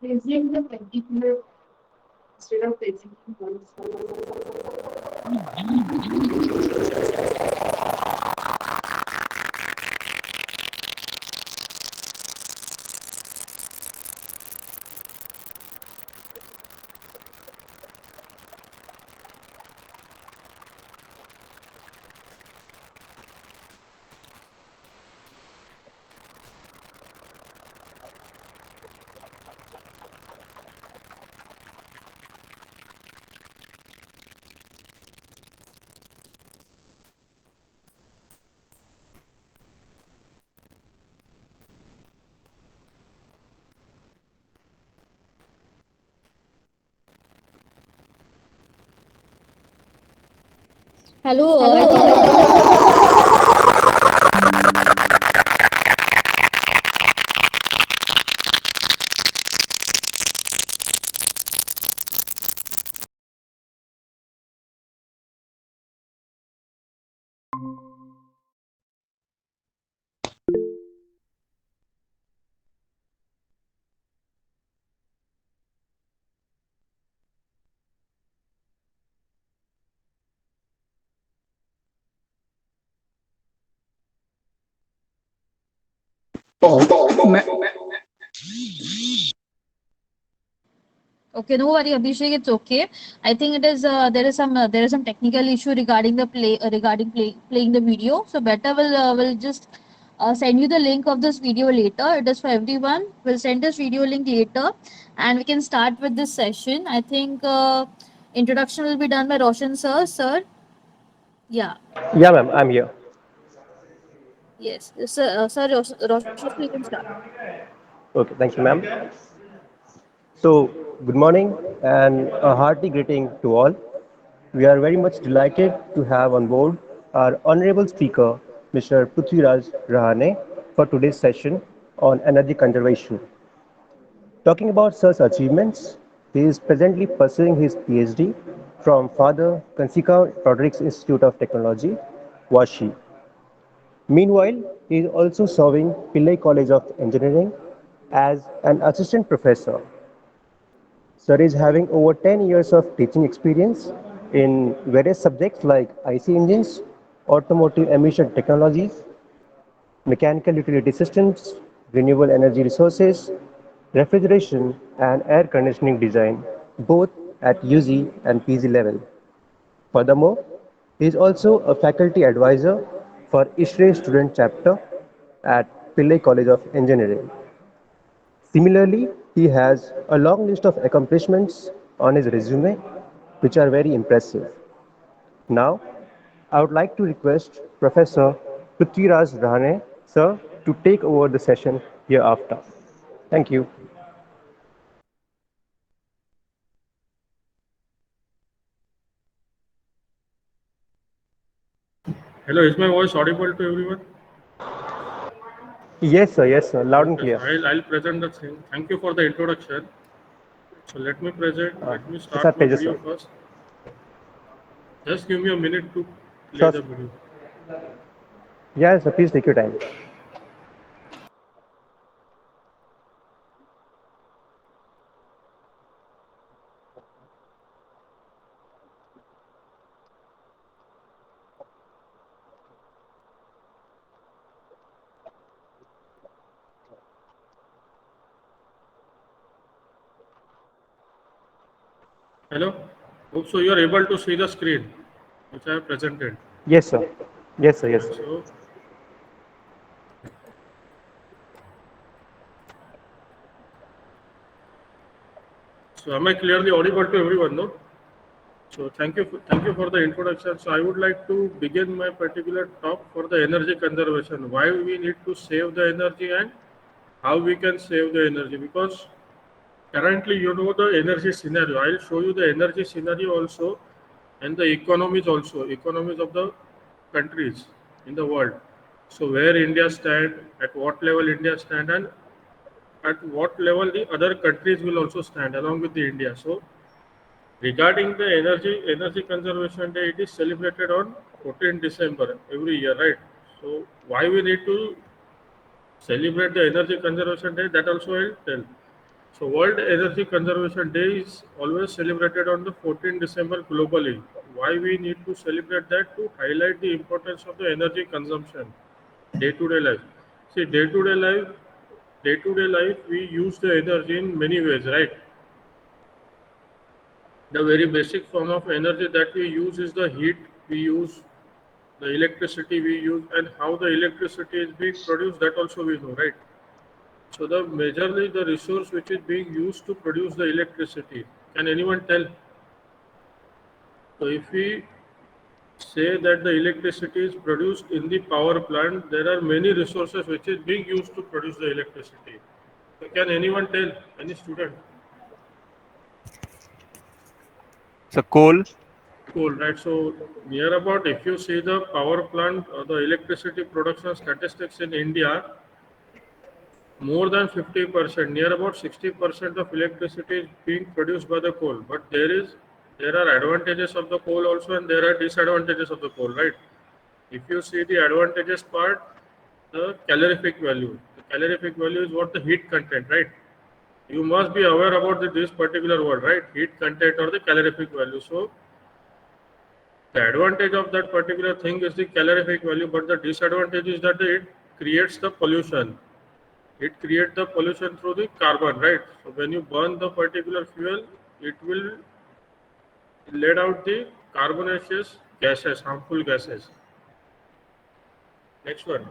Placing the particular instead of placing one. Hello, I think Oh, okay. No worry, Abhishek. It's okay. I think it is there is some technical issue regarding the playing the video. So better will just send you the link of this video later. It is for everyone. We'll send this video link later, and we can start with this session. I think introduction will be done by Roshan sir. Sir, yeah, yeah, ma'am, I'm here. yes, sir, Roshan, you can start. Okay, thank you, ma'am. So, good morning and a hearty greeting to all. We are very much delighted to have on board our honorable speaker, Mr. Prithviraj Rahane, for today's session on energy conservation. Talking about Sir's achievements, he is presently pursuing his PhD from Father Kansika Rodrigues Institute of Technology, Washi. Meanwhile, he is also serving Pillai College of Engineering as an assistant professor. Sir is having over 10 years of teaching experience in various subjects like IC engines, automotive emission technologies, mechanical utility systems, renewable energy resources, refrigeration, and air conditioning design, both at UG and PG level. Furthermore, he is also a faculty advisor for ISRE student chapter at Pillai College of Engineering. Similarly, he has a long list of accomplishments on his resume which are very impressive. Now, I would like to request Professor Prithviraj Rahane, sir, to take over the session hereafter. Thank you. Hello, is my voice audible to everyone? Yes, sir, loud and Okay, so clear. I'll present the thing. Thank you for the introduction. So let me It's our start my pleasure, video sir. first. Just give me a minute to play Sure, the sir. video. Yes, sir, please take your time. Hello? Hope so you are able to see the screen which I have presented. Yes, sir. Yes, Okay, sir. so am I clearly audible to everyone, no? So thank you for the introduction. So I would like to begin my particular talk for the energy conservation. Why we need to save the energy and how we can save the energy, because currently you know the energy scenario. I'll show you the energy scenario also, and the economies of the countries in the world. So where India stand, at what level India stand, and at what level the other countries will also stand along with the India. So regarding the energy conservation day, it is celebrated on 14 December every year, right? So why we need to celebrate the Energy Conservation Day, that also I'll tell. So World Energy Conservation Day is always celebrated on the 14th December globally. Why we need to celebrate that? To highlight the importance of the energy consumption, day-to-day life. See, day-to-day life, we use the energy in many ways, right? The very basic form of energy that we use is the heat we use, the electricity we use, and how the electricity is being produced, that also we know, right? So the majorly the resource which is being used to produce the electricity. Can anyone tell? So if we say that the electricity is produced in the power plant, there are many resources which is being used to produce the electricity. So can anyone tell? Any student? So coal. Cool, right? So near about, if you see the power plant or the electricity production statistics in India, more than 50%, near about 60% of electricity is being produced by the coal. But there are advantages of the coal also, and there are disadvantages of the coal, right? If you see the advantages part, the calorific value. The calorific value is what the heat content, right? You must be aware about this particular word, right? Heat content or the calorific value. So the advantage of that particular thing is the calorific value, but the disadvantage is that it creates the pollution. It creates the pollution through the carbon, right? So when you burn the particular fuel, it will let out the carbonaceous gases, harmful gases. Next one,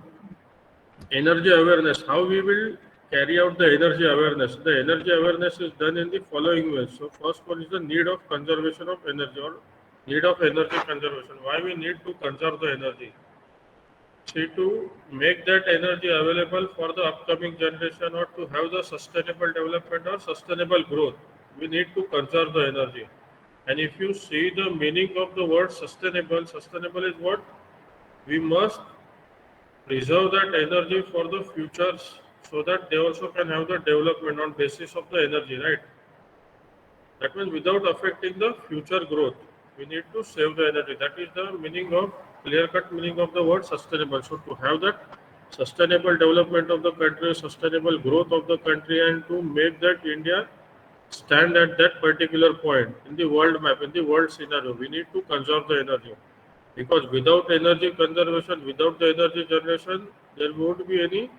energy awareness. How we will carry out the energy awareness? The energy awareness is done in the following ways. So first one is the need of conservation of energy or need of energy conservation. Why we need to conserve the energy? See, to make that energy available for the upcoming generation or to have the sustainable development or sustainable growth, we need to conserve the energy. And if you see the meaning of the word sustainable, sustainable is what? We must preserve that energy for the futures so that they also can have the development on basis of the energy, right? That means without affecting the future growth, we need to save the energy. That is the meaning of clear-cut meaning of the word sustainable. So to have that sustainable development of the country, sustainable growth of the country, and to make that India stand at that particular point in the world map, in the world scenario, we need to conserve the energy. Because without energy conservation, without the energy generation, there won't be any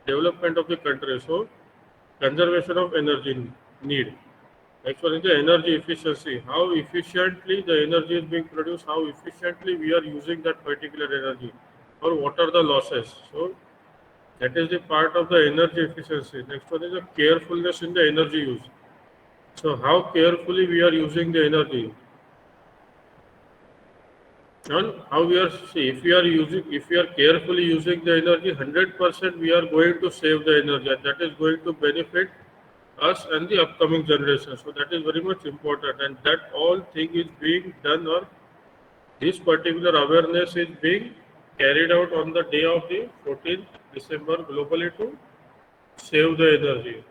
development of the country. So conservation of energy need. Next one is the energy efficiency. How efficiently the energy is being produced, how efficiently we are using that particular energy, or what are the losses. So that is the part of the energy efficiency. Next one is the carefulness in the energy use. So how carefully we are using the energy. And how we are, see, if we are carefully using the energy, 100% we are going to save the energy, and that is going to benefit us and the upcoming generation. So that is very much important, and that all thing is being done, or this particular awareness is being carried out on the day of the 14th December globally to save the energy.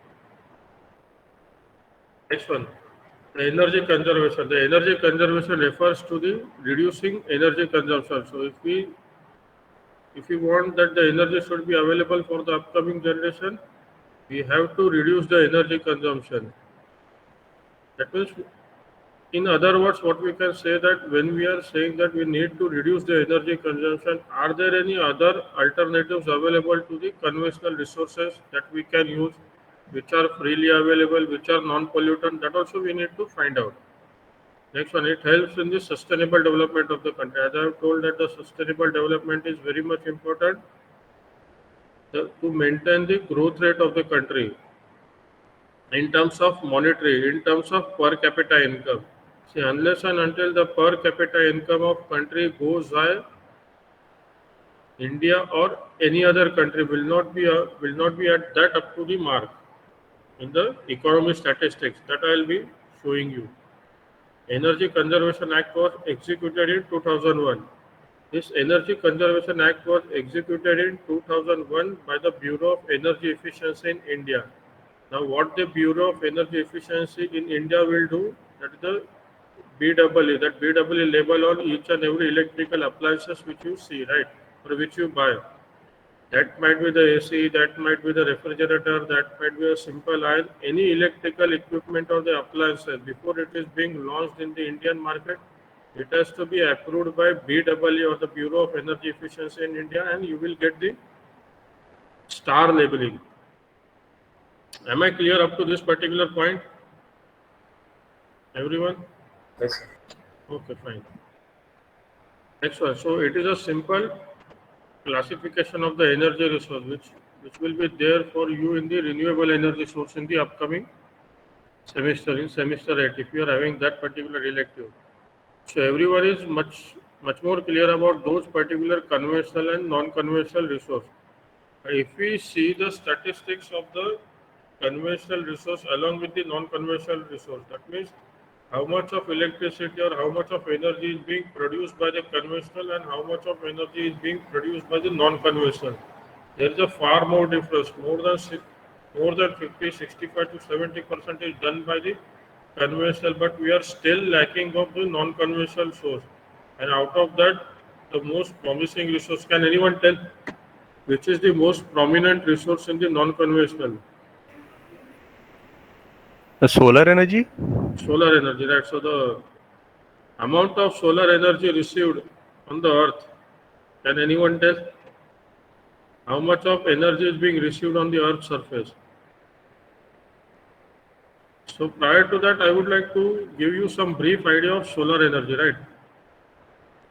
Next one, the energy conservation. The energy conservation refers to the reducing energy consumption. So if we want that the energy should be available for the upcoming generation, we have to reduce the energy consumption. That means, in other words, what we can say that when we are saying that we need to reduce the energy consumption, are there any other alternatives available to the conventional resources that we can use, which are freely available, which are non-pollutant? That also we need to find out. Next one, it helps in the sustainable development of the country. As I have told that the sustainable development is very much important to maintain the growth rate of the country in terms of monetary, in terms of per capita income. See, unless and until the per capita income of country goes high, India or any other country will not be at that up to the mark in the economy statistics that I will be showing you. Energy Conservation Act was executed in 2001. This Energy Conservation Act was executed in 2001 by the Bureau of Energy Efficiency in India. Now, what the Bureau of Energy Efficiency in India will do, that is the BEE, that BEE label on each and every electrical appliances which you see, right, or which you buy. That might be the AC, that might be the refrigerator, that might be a simple iron, any electrical equipment or the appliances. Before it is being launched in the Indian market, it has to be approved by BEE or the Bureau of Energy Efficiency in India, and you will get the star labeling. Am I clear up to this particular point? Everyone? Yes, sir. Okay, fine. Next one. So it is a simple classification of the energy resource which will be there for you in the renewable energy source in the upcoming semester, in semester 8, if you are having that particular elective. So everyone is much more clear about those particular conventional and non-conventional resource. If we see the statistics of the conventional resource along with the non-conventional resource, that means how much of electricity or how much of energy is being produced by the conventional and how much of energy is being produced by the non-conventional. There is a far more difference. More than 50, 65 to 70% is done by the conventional, but we are still lacking of the non-conventional source. And out of that, the most promising resource. Can anyone tell which is the most prominent resource in the non-conventional? The solar energy? Solar energy, right? So the amount of solar energy received on the earth, can anyone tell how much of energy is being received on the earth's surface? So prior to that, I would like to give you some brief idea of solar energy, right?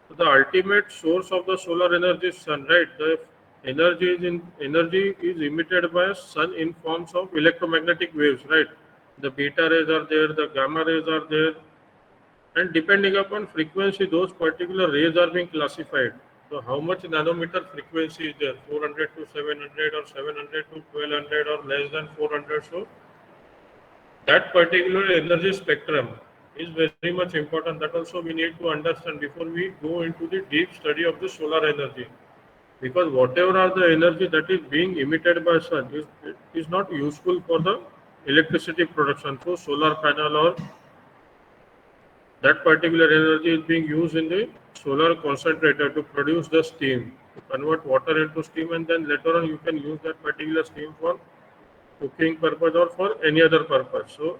So the ultimate source of the solar energy is sun, right? The energy is emitted by sun in forms of electromagnetic waves, right? The beta rays are there, the gamma rays are there, and depending upon frequency, those particular rays are being classified. So how much nanometer frequency is there? 400 to 700 or 700 to 1200 or less than 400. So that particular energy spectrum is very much important. That also we need to understand before we go into the deep study of the solar energy. Because whatever are the energy that is being emitted by sun is not useful for the electricity production. So solar panel or that particular energy is being used in the solar concentrator to produce the steam, to convert water into steam, and then later on you can use that particular steam for cooking purpose or for any other purpose. So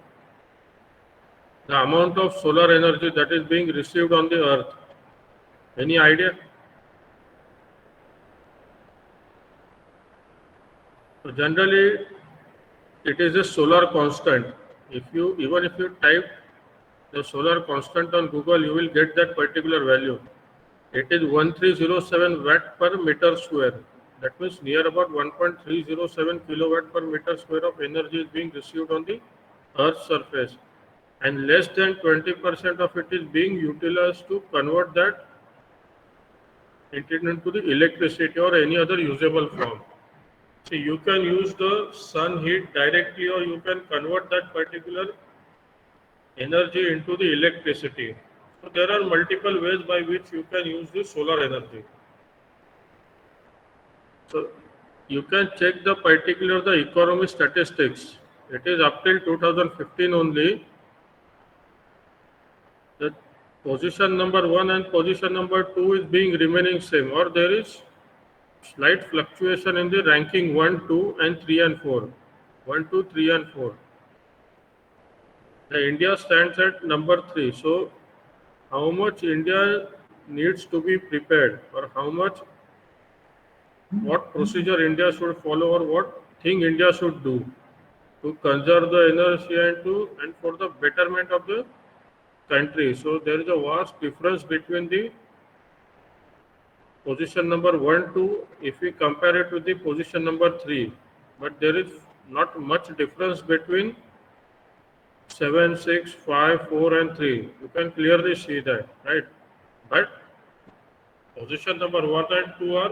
the amount of solar energy that is being received on the earth, any idea? So generally it is a solar constant. Even if you type the solar constant on Google, you will get that particular value. It is 1307 watt per meter square. That means near about 1.307 kilowatt per meter square of energy is being received on the Earth's surface, and less than 20% of it is being utilized to convert that into the electricity or any other usable form. So you can use the sun heat directly, or you can convert that particular energy into the electricity. So there are multiple ways by which you can use the solar energy. So you can check the economy statistics. It is up till 2015 only. The position number 1 and position number 2 is being remaining same, or there is slight fluctuation in the ranking 1, 2 and 3 and 4. 1, 2, 3 and 4. The India stands at number 3. So how much India needs to be prepared, or what procedure India should follow, or what thing India should do to conserve the energy and for the betterment of the country. So there is a vast difference between the position number 1, 2 if we compare it with the position number 3. But there is not much difference between 7, 6, 5, 4 and 3. You can clearly see that, right? But position number 1 and 2 are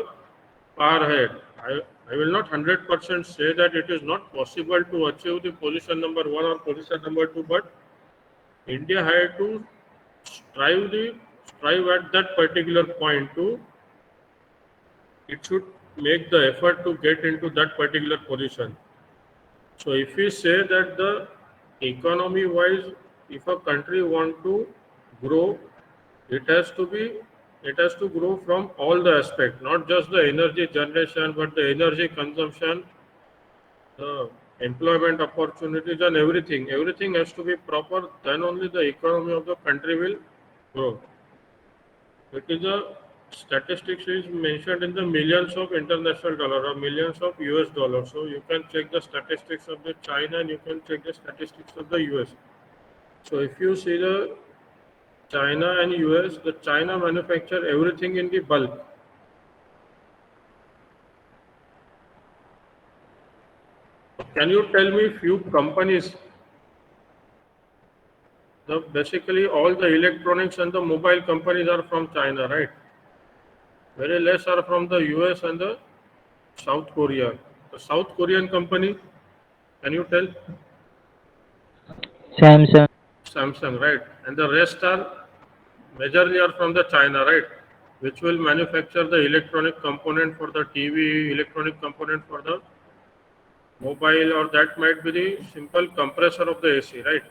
far ahead. I will not 100% say that it is not possible to achieve the position number 1 or position number 2, but India had to strive at that particular point it should make the effort to get into that particular position. So if we say that the economy wise, if a country want to grow, it has to be it has to grow from all the aspects, not just the energy generation, but the energy consumption, the employment opportunities, and everything. Everything has to be proper. Then only the economy of the country will grow. It is a statistics is mentioned in the millions of international dollar or millions of US dollars. So you can check the statistics of the China and you can check the statistics of the US. So if you see the China and US, the China manufacture everything in the bulk. Can you tell me few companies? Basically, all the electronics and the mobile companies are from China, right? Very less are from the US and the South Korea. The South Korean company, can you tell? Samsung. Samsung, right? And the rest are majorly are from the China, right? Which will manufacture the electronic component for the TV, electronic component for the mobile, or that might be the simple compressor of the AC, right?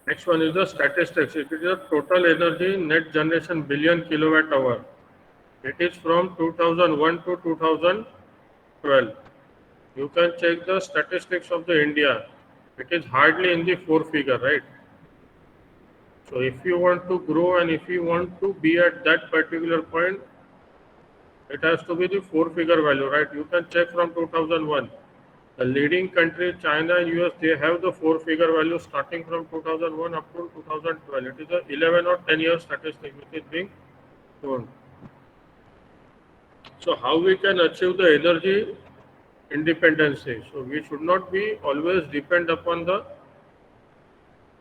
Next one is the statistics. It is the total energy net generation billion kilowatt hour. It is from 2001 to 2012. You can check the statistics of the India. It is hardly in the four figure, right? So if you want to grow and if you want to be at that particular point, it has to be the four figure value, right? You can check from 2001. The leading country, China and US, they have the four figure value starting from 2001 up to 2012. It is a 11 or 10 year statistic which is being shown. So how we can achieve the energy independency? So we should not be always depend upon the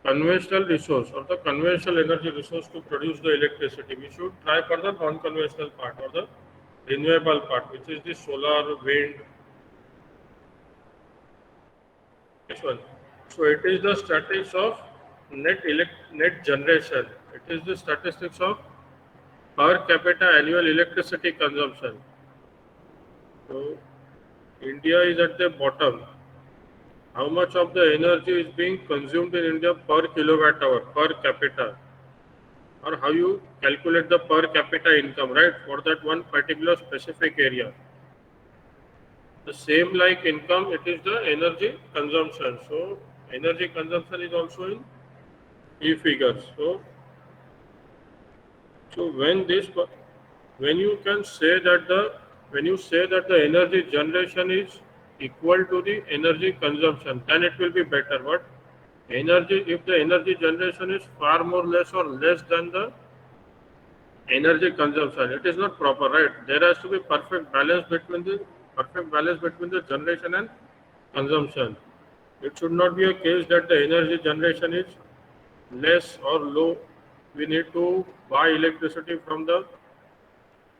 conventional resource or the conventional energy resource to produce the electricity. We should try for the non-conventional part or the renewable part, which is the solar, wind. Next one. So it is the statistics of net generation. It is the statistics of per capita annual electricity consumption. So India is at the bottom. How much of the energy is being consumed in India per kilowatt hour, per capita? Or how you calculate the per capita income, right, for that one particular specific area. The same like income, it is the energy consumption. So energy consumption is also in e-figures. So when you can say that the energy generation is equal to the energy consumption, then it will be better. But if the energy generation is far more less or less than the energy consumption, it is not proper, right? There has to be perfect balance between the generation and consumption. It should not be a case that the energy generation is less or low. We need to buy electricity from the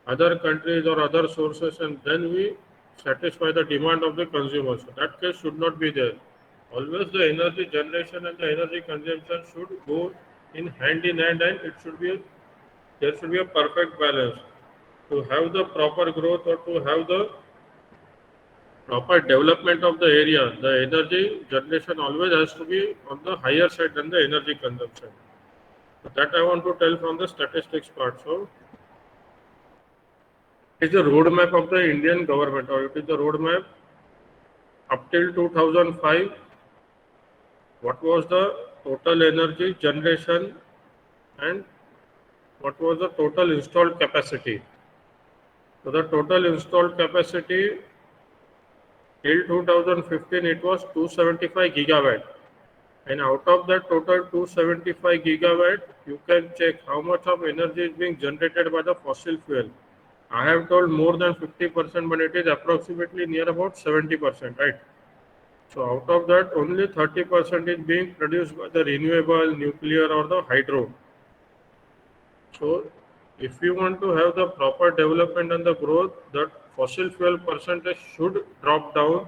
other countries or other sources and then we satisfy the demand of the consumers. So that case should not be there. Always the energy generation and the energy consumption should go in hand and there should be a perfect balance. To have the proper growth or to have the proper development of the area, the energy generation always has to be on the higher side than the energy consumption. So that I want to tell from the statistics part. So it is the roadmap of the Indian government, or it is the roadmap up till 2005. What was the total energy generation and what was the total installed capacity? So the total installed capacity till 2015 it was 275 gigawatt. And out of that total 275 gigawatt, you can check how much of energy is being generated by the fossil fuel. I have told more than 50%, but it is approximately near about 70%, right? So out of that, only 30% is being produced by the renewable, nuclear, or the hydro. So if you want to have the proper development and the growth, that fossil fuel percentage should drop down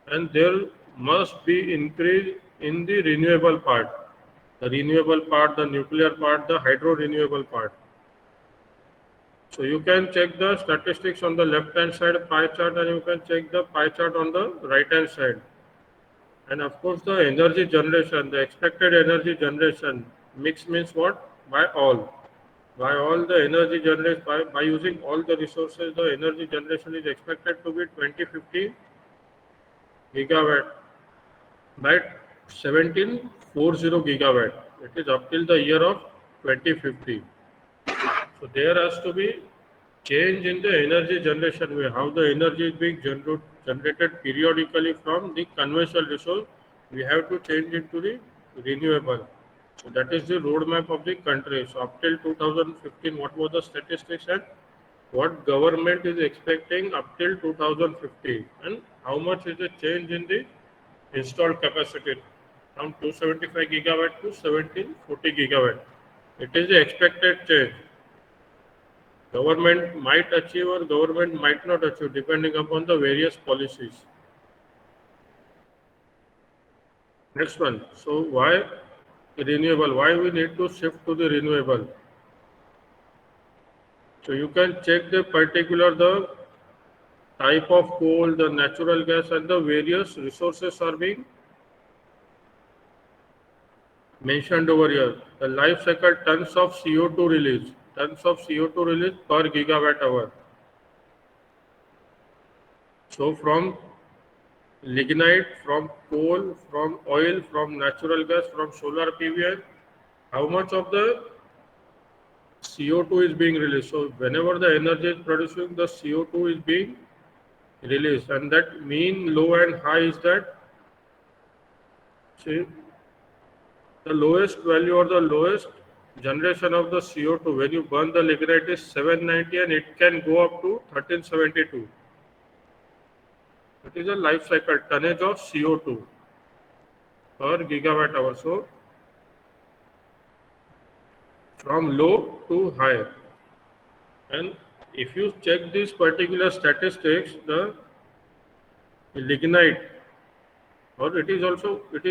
and there must be increase in the renewable part. The renewable part, the nuclear part, the hydro renewable part. So you can check the statistics on the left hand side pie chart and you can check the pie chart on the right hand side. And of course the energy generation, the expected energy generation mix means what? by all. By all the energy generated by using all the resources, the energy generation is expected to be 2050 gigawatt by 1740 gigawatt. It is up till the year of 2050. So there has to be change in the energy generation way, how the energy is being generated periodically from the conventional resource. We have to change it to the renewable. So that is the roadmap of the country. So up till 2015, what was the statistics and what government is expecting up till 2050, and how much is the change in the installed capacity from 275 gigawatt to 1740 gigawatt. It is the expected change. Government might achieve or government might not achieve depending upon the various policies. Next one. So why renewable? Why we need to shift to the renewable? So you can check the type of coal, the natural gas, and the various resources are being mentioned over here. The life cycle tons of CO2 release per gigawatt hour. So from lignite, from coal, from oil, from natural gas, from solar PV, how much of the CO2 is being released? So whenever the energy is producing, the CO2 is being released, and that mean low and high is that, see, the lowest value or the lowest generation of the CO2 when you burn the lignite is 790 and it can go up to 1372. It is a life cycle tonnage of CO2 per gigawatt hour. So from low to high. And if you check these particular statistics, the lignite, or it is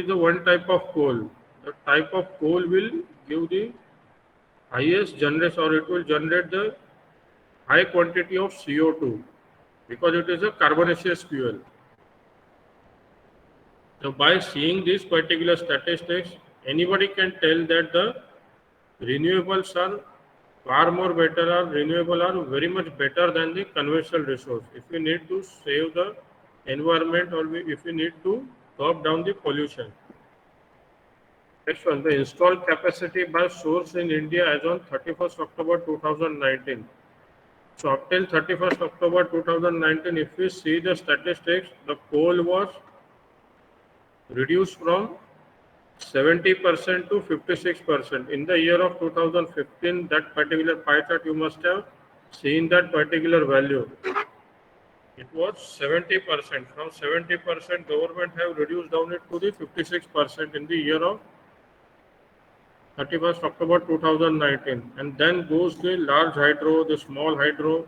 the one type of coal. The type of coal will give the highest generation, or it will generate the high quantity of CO2 because it is a carbonaceous fuel. So by seeing these particular statistics, anybody can tell that the renewables are far more better, or renewable are very much better than the conventional resource. If we need to save the environment, or if we need to curb down the pollution. Next one, the installed capacity by source in India as on 31st October 2019. So up till 31st October 2019, if we see the statistics, the coal was reduced from 70% to 56%. In the year of 2015, that particular pie chart, you must have seen that particular value. It was 70%. From 70%, government have reduced down it to the 56% in the year of 31st October 2019. And then goes the large hydro, the small hydro.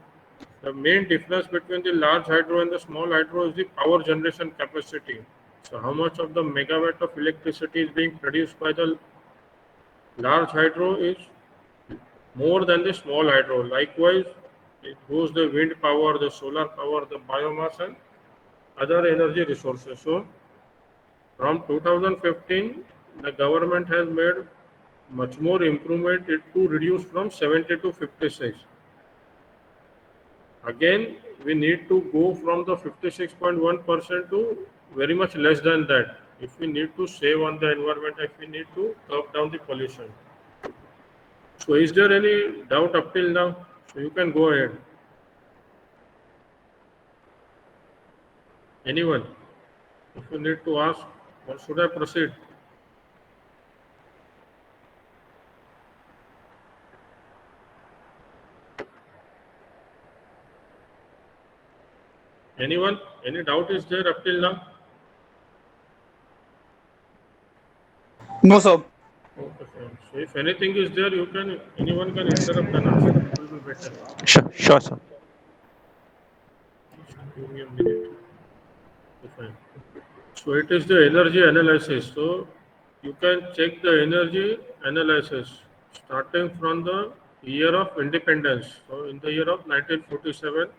The main difference between the large hydro and the small hydro is the power generation capacity. So how much of the megawatt of electricity is being produced by the large hydro is more than the small hydro. Likewise, it goes the wind power, the solar power, the biomass, and other energy resources. So from 2015, the government has made much more improvement to reduce from 70 to 56. Again, we need to go from the 56.1% to very much less than that. If we need to save on the environment, if we need to curb down the pollution. So is there any doubt up till now? So you can go ahead. Anyone? If you need to ask, or should I proceed? Anyone? Any doubt is there up till now? No, sir. Okay, fine. So if anything is there, anyone can interrupt and ask. It will be better. Sure, sir. Just give me a minute. Okay, fine. So it is the energy analysis. So you can check the energy analysis starting from the year of independence. So in the year of 1947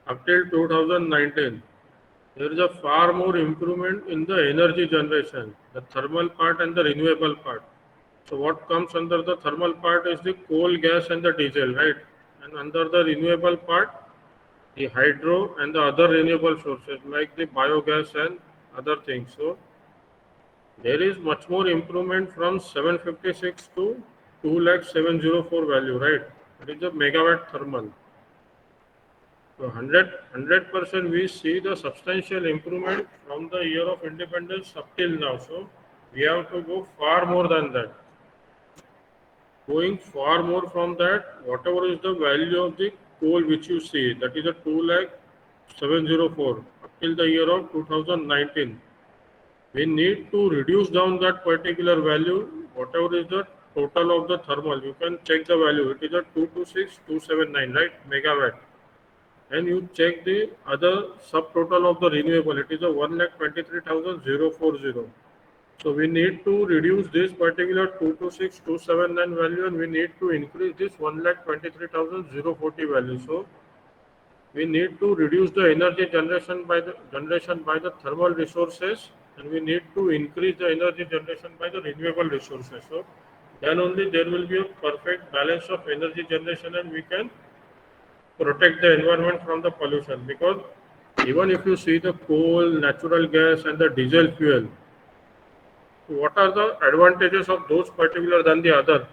up till 2019, there is a far more improvement in the energy generation, the thermal part and the renewable part. So what comes under the thermal part is the coal, gas and the diesel, right? And under the renewable part, the hydro and the other renewable sources like the biogas and other things. So there is much more improvement from 756 to 2,704 value, right? That is the megawatt thermal. So 100% we see the substantial improvement from the year of independence up till now. So we have to go far more than that. Going far more from that, whatever is the value of the coal which you see, that is a 2,704 up till the year of 2019. We need to reduce down that particular value, whatever is the total of the thermal. You can check the value. It is a 226,279, right? Megawatt. And you check the other subtotal of the renewable. It is a 1,23,040. So we need to reduce this particular 226,279 value, and we need to increase this 1,23,040 value. So we need to reduce the energy generation by the thermal resources, and we need to increase the energy generation by the renewable resources. So then only there will be a perfect balance of energy generation, and we can protect the environment from the pollution. Because even if you see the coal, natural gas and the diesel fuel, what are the advantages of those particular than the other?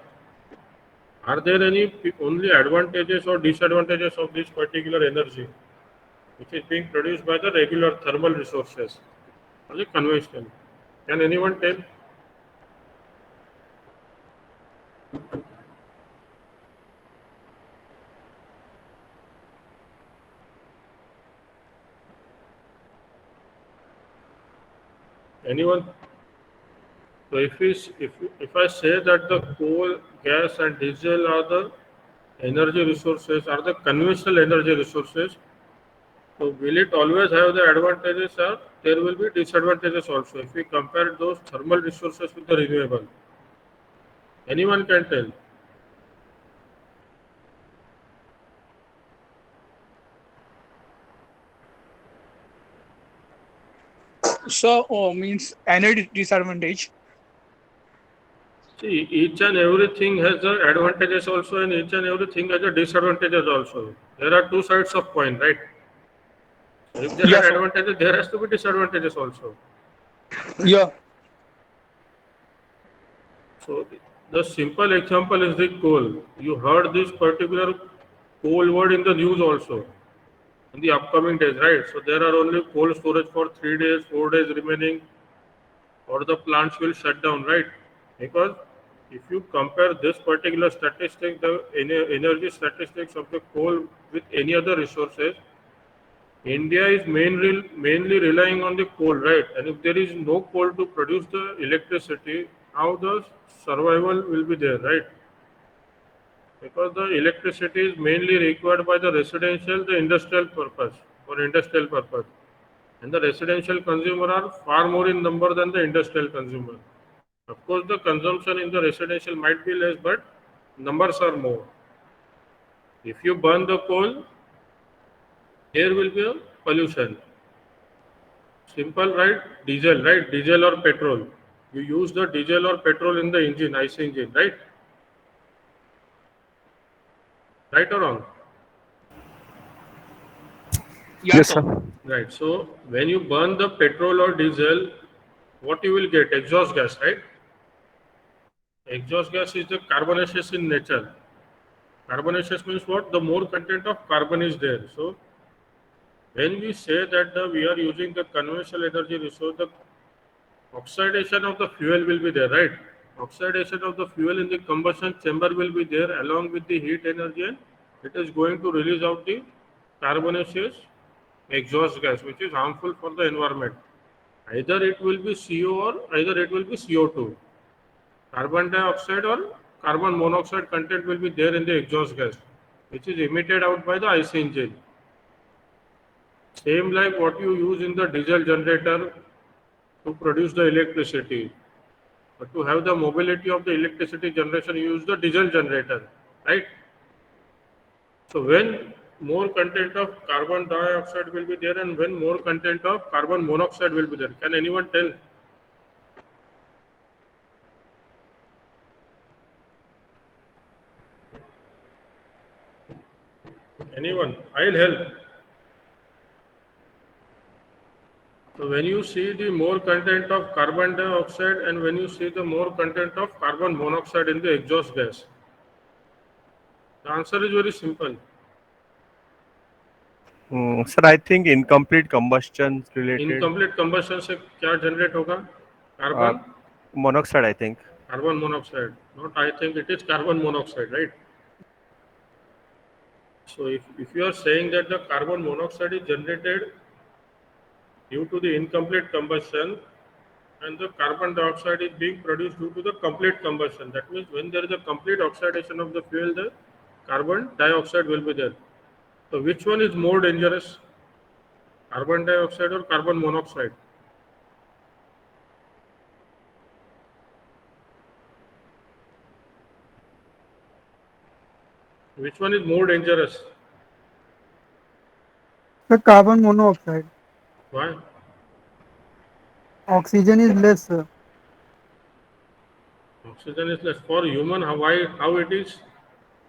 Are there any only advantages or disadvantages of this particular energy which is being produced by the regular thermal resources or the conventional? Can anyone tell? Anyone? So if I say that the coal, gas and diesel are the energy resources, are the conventional energy resources, so will it always have the advantages, or there will be disadvantages also if we compare those thermal resources with the renewable? Anyone can tell? So, means any disadvantage. See, each and everything has the advantages also, and each and everything has the disadvantages also. There are two sides of coin, right? If there Yeah, are sir. advantages, there has to be disadvantages also. Yeah. So the simple example is the coal. You heard this particular coal word in the news also in the upcoming days, right? So there are only coal storage for 3 days, 4 days remaining, or the plants will shut down, right? Because if you compare this particular statistic, the energy statistics of the coal with any other resources, India is mainly relying on the coal, right? And if there is no coal to produce the electricity, how the survival will be there, right? Because the electricity is mainly required by the residential, the industrial purpose, for industrial purpose. And the residential consumer are far more in number than the industrial consumer. Of course, the consumption in the residential might be less, but numbers are more. If you burn the coal, there will be a pollution. Simple, right? Diesel, right? Diesel or petrol. You use the diesel or petrol in the engine, IC engine, right? Right or wrong? Yeah, Yes, sir. sir. Right. So when you burn the petrol or diesel, what you will get? Exhaust gas, right? Exhaust gas is the carbonaceous in nature. Carbonaceous means what? The more content of carbon is there. So when we say that we are using the conventional energy resource, the oxidation of the fuel will be there, right? Oxidation of the fuel in the combustion chamber will be there along with the heat energy, and it is going to release out the carbonaceous exhaust gas, which is harmful for the environment. Either it will be CO or either it will be CO2. Carbon dioxide or carbon monoxide content will be there in the exhaust gas, which is emitted out by the IC engine. Same like what you use in the diesel generator to produce the electricity. But to have the mobility of the electricity generation, you use the diesel generator, right? So when more content of carbon dioxide will be there and when more content of carbon monoxide will be there, can anyone tell? Anyone? I'll help. So when you see the more content of carbon dioxide and when you see the more content of carbon monoxide in the exhaust gas, the answer is very simple. Sir, I think incomplete combustion related Incomplete combustion से क्या generate होगा? Carbon monoxide, I think. carbon monoxide. Not I think, it is carbon monoxide, right? So if you are saying that the carbon monoxide is generated due to the incomplete combustion and the carbon dioxide is being produced due to the complete combustion, that means when there is a complete oxidation of the fuel, the carbon dioxide will be there. So which one is more dangerous? Carbon dioxide or carbon monoxide? Which one is more dangerous? The carbon monoxide. Why? Oxygen is less, sir. Oxygen is less. For human, how it is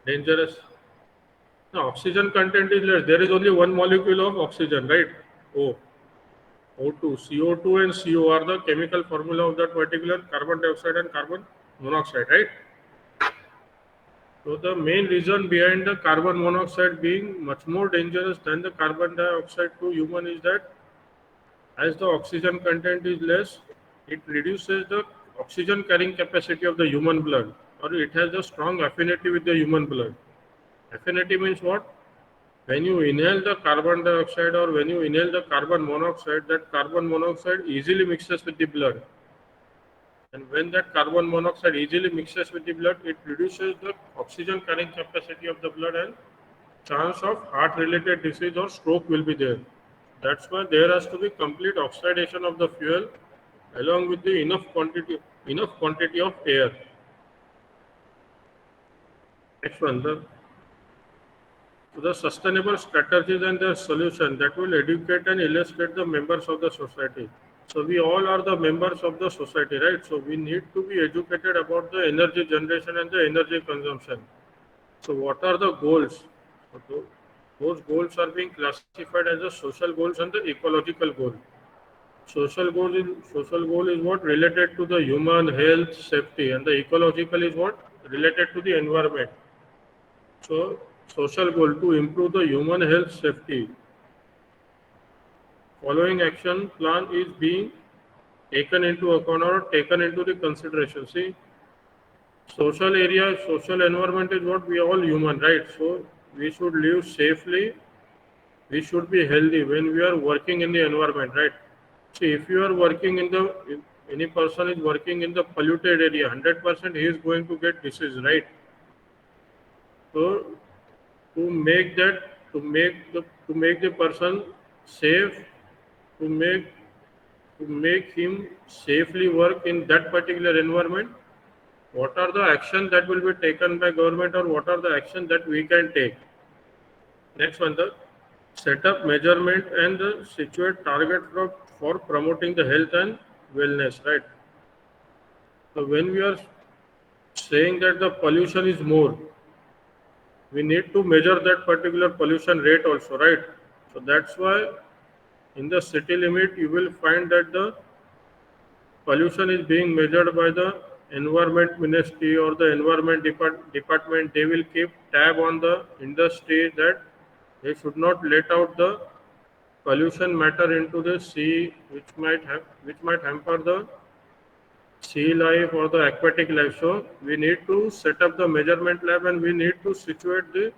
dangerous? The oxygen content is less. There is only one molecule of oxygen, right? O. O2. CO2 and CO are the chemical formula of that particular carbon dioxide and carbon monoxide, right? So the main reason behind the carbon monoxide being much more dangerous than the carbon dioxide to human is that as the oxygen content is less, it reduces the oxygen carrying capacity of the human blood, or it has a strong affinity with the human blood. Affinity means what? When you inhale the carbon dioxide or when you inhale the carbon monoxide, that carbon monoxide easily mixes with the blood. And when that carbon monoxide easily mixes with the blood, it reduces the oxygen carrying capacity of the blood and chance of heart related disease or stroke will be there. That's why there has to be complete oxidation of the fuel along with the enough quantity of air. Next one, the sustainable strategies and their solution that will educate and illustrate the members of the society. So we all are the members of the society, right? So we need to be educated about the energy generation and the energy consumption. So what are the goals? So those goals are being classified as the social goals and the ecological goal. Social goal is what related to the human health, safety, and the ecological is what related to the environment. So social goal to improve the human health safety. Following action plan is being taken into account or taken into the consideration. See, social area, social environment is what we are all human, right? So we should live safely. We should be healthy when we are working in the environment, right? See, if you are working if any person is working in the polluted area, 100% he is going to get disease, right? So to make the person safe, to make him safely work in that particular environment, what are the actions that will be taken by government or what are the actions that we can take? Next one, the set up measurement and the situate target for promoting the health and wellness, right? So when we are saying that the pollution is more, we need to measure that particular pollution rate also, right? So that's why in the city limit you will find that the pollution is being measured by the environment ministry or the environment department. They will keep tab on the industry that they should not let out the pollution matter into the sea, which might hamper the sea life or the aquatic life. So we need to set up the measurement lab and we need to set the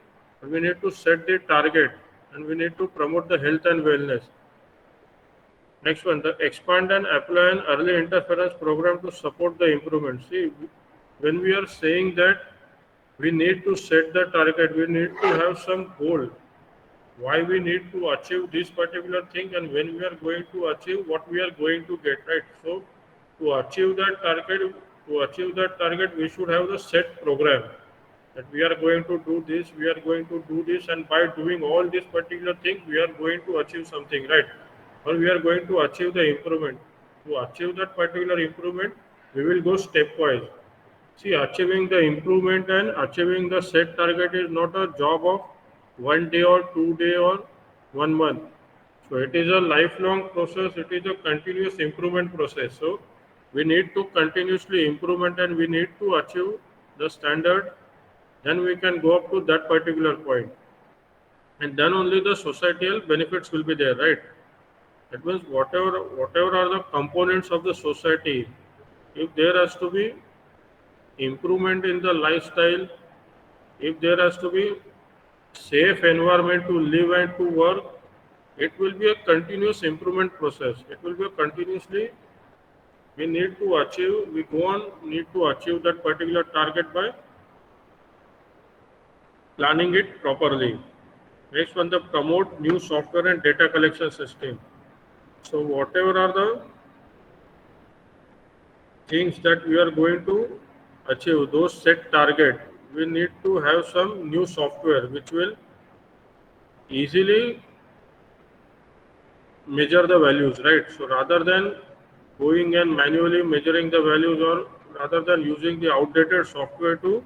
target and we need to promote the health and wellness. Next one, the expand and apply an early interference program to support the improvement. See, when we are saying that we need to set the target, we need to have some goal. Why we need to achieve this particular thing and when we are going to achieve what we are going to get, right? So to achieve that target, we should have the set program that we are going to do this, and by doing all these particular things, we are going to achieve something, right? Or we are going to achieve the improvement. To achieve that particular improvement, we will go stepwise. See, achieving the improvement and achieving the set target is not a job of 1 day or 2 day or 1 month. So it is a lifelong process. It is a continuous improvement process. So we need to continuously improvement and we need to achieve the standard. Then we can go up to that particular point, and then only the societal benefits will be there, right? That means whatever are the components of the society, if there has to be improvement in the lifestyle, if there has to be safe environment to live and to work, it will be a continuous improvement process. It will be a continuously we need to achieve, we go on need to achieve that particular target by planning it properly. Next one, the promote new software and data collection system. So whatever are the things that we are going to achieve, those set target, we need to have some new software which will easily measure the values, right? So rather than going and manually measuring the values, or rather than using the outdated software to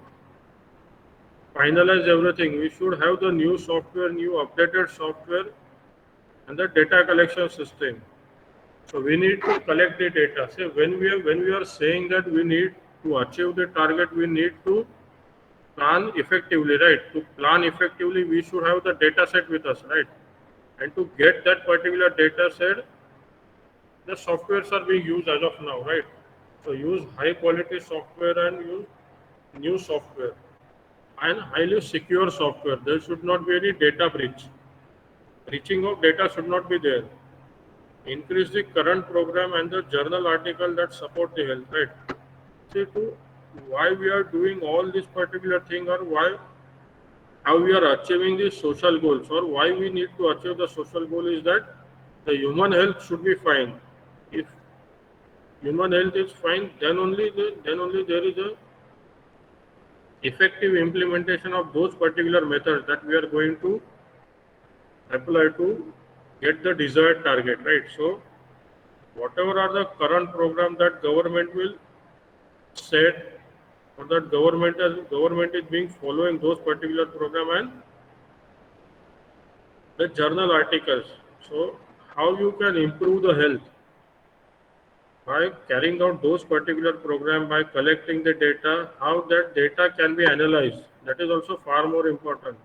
finalize everything, we should have the new software, new updated software, and the data collection system. So we need to collect the data. Say when we are saying that we need to achieve the target, we need to plan effectively, right? To plan effectively, we should have the data set with us, right? And to get that particular data set, the softwares are being used as of now, right? So use high quality software and use new software and highly secure software. There should not be any data breach. Breaching of data should not be there. Increase the current program and the journal article that support the health, right? See, to why we are doing all this particular thing, or why how we are achieving the social goals, or why we need to achieve the social goal, is that the human health should be fine. If human health is fine, then only there is a effective implementation of those particular methods that we are going to apply to get the desired target, right? So whatever are the current program that government will set, or that government is being following those particular program and the journal articles. So how you can improve the health by carrying out those particular program, by collecting the data, how that data can be analyzed, that is also far more important.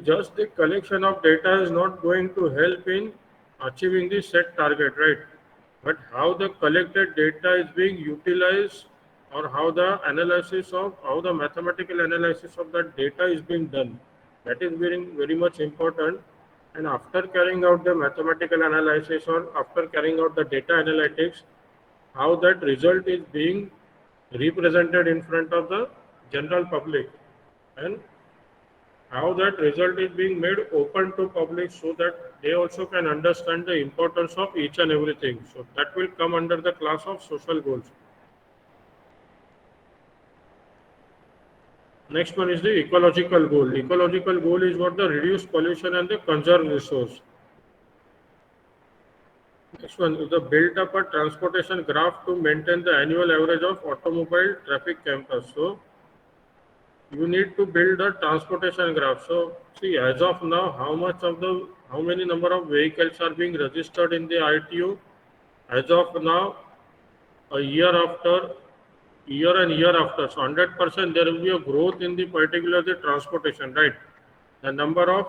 Just the collection of data is not going to help in achieving the set target, right? But how the collected data is being utilized, or how the mathematical analysis of that data is being done, that is very much important. And after carrying out the mathematical analysis, or after carrying out the data analytics, how that result is being represented in front of the general public, and how that result is being made open to public, so that they also can understand the importance of each and everything. So that will come under the class of social goals. Next one is the ecological goal. Ecological goal is what? The reduce pollution and the conserve resource. Next one is the build up a transportation graph to maintain the annual average of automobile traffic campus. So you need to build a transportation graph. So see, as of now, how many number of vehicles are being registered in the RTO? As of now, a year and year after, so 100% there will be a growth in the particular the transportation, right? The number of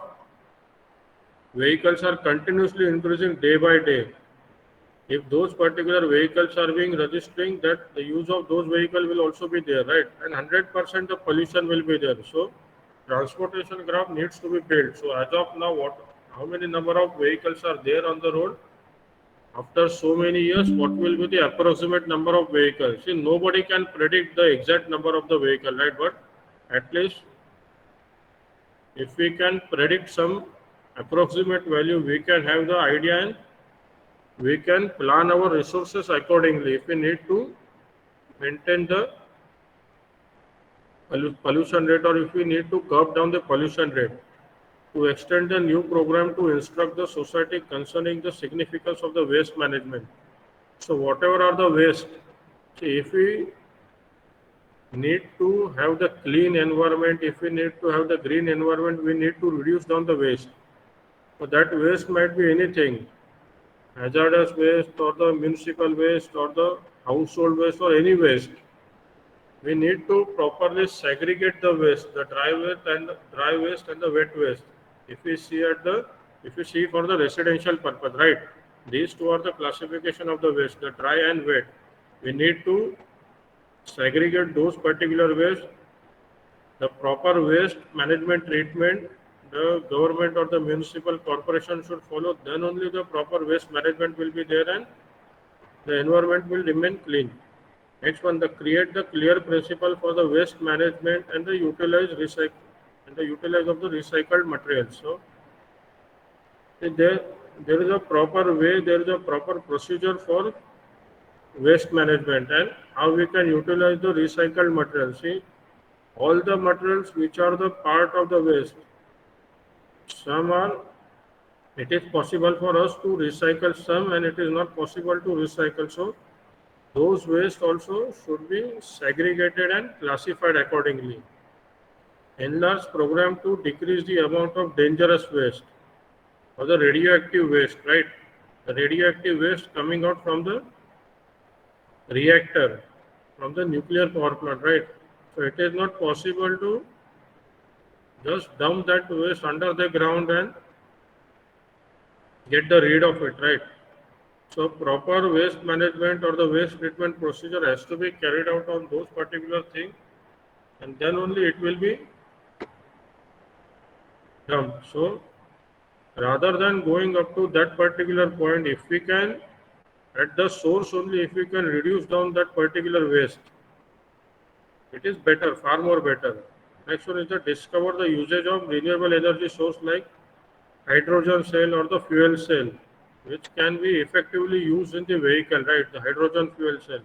vehicles are continuously increasing day by day. If those particular vehicles are being registering, that the use of those vehicles will also be there, right? And 100% the pollution will be there. So transportation graph needs to be built. So as of now, how many number of vehicles are there on the road? After so many years, what will be the approximate number of vehicles? See, nobody can predict the exact number of the vehicle, right? But at least if we can predict some approximate value, we can have the idea, and we can plan our resources accordingly. If we need to maintain the pollution rate, or if we need to curb down the pollution rate, to extend the new program to instruct the society concerning the significance of the waste management. So whatever are the waste, see, if we need to have the clean environment. If we need to have the green environment, we need to reduce down the waste. So that waste might be anything, hazardous waste or the municipal waste or the household waste or any waste. We need to properly segregate the waste, the dry waste and the wet waste. If we see for the residential purpose, right? These two are the classification of the waste, the dry and wet. We need to segregate those particular waste, the proper waste management treatment, the government or the municipal corporation should follow. Then only the proper waste management will be there and the environment will remain clean. Next one, the create the clear principle for the waste management and the utilize of the recycled materials. So there is a proper way, there is a proper procedure for waste management and how we can utilize the recycled materials. See, all the materials which are the part of the waste, it is possible for us to recycle some and it is not possible to recycle. So those waste also should be segregated and classified accordingly. Enlarge program to decrease the amount of dangerous waste or the radioactive waste, right? The radioactive waste coming out from the reactor, from the nuclear power plant, right? So it is not possible to just dump that waste under the ground and get the rid of it, right? So proper waste management or the waste treatment procedure has to be carried out on those particular things, and then only it will be dumped. So rather than going up to that particular point, if we can at the source only, if we can reduce down that particular waste, it is better, far more better. Next one is to discover the usage of renewable energy source like hydrogen cell or the fuel cell, which can be effectively used in the vehicle, right? The hydrogen fuel cell.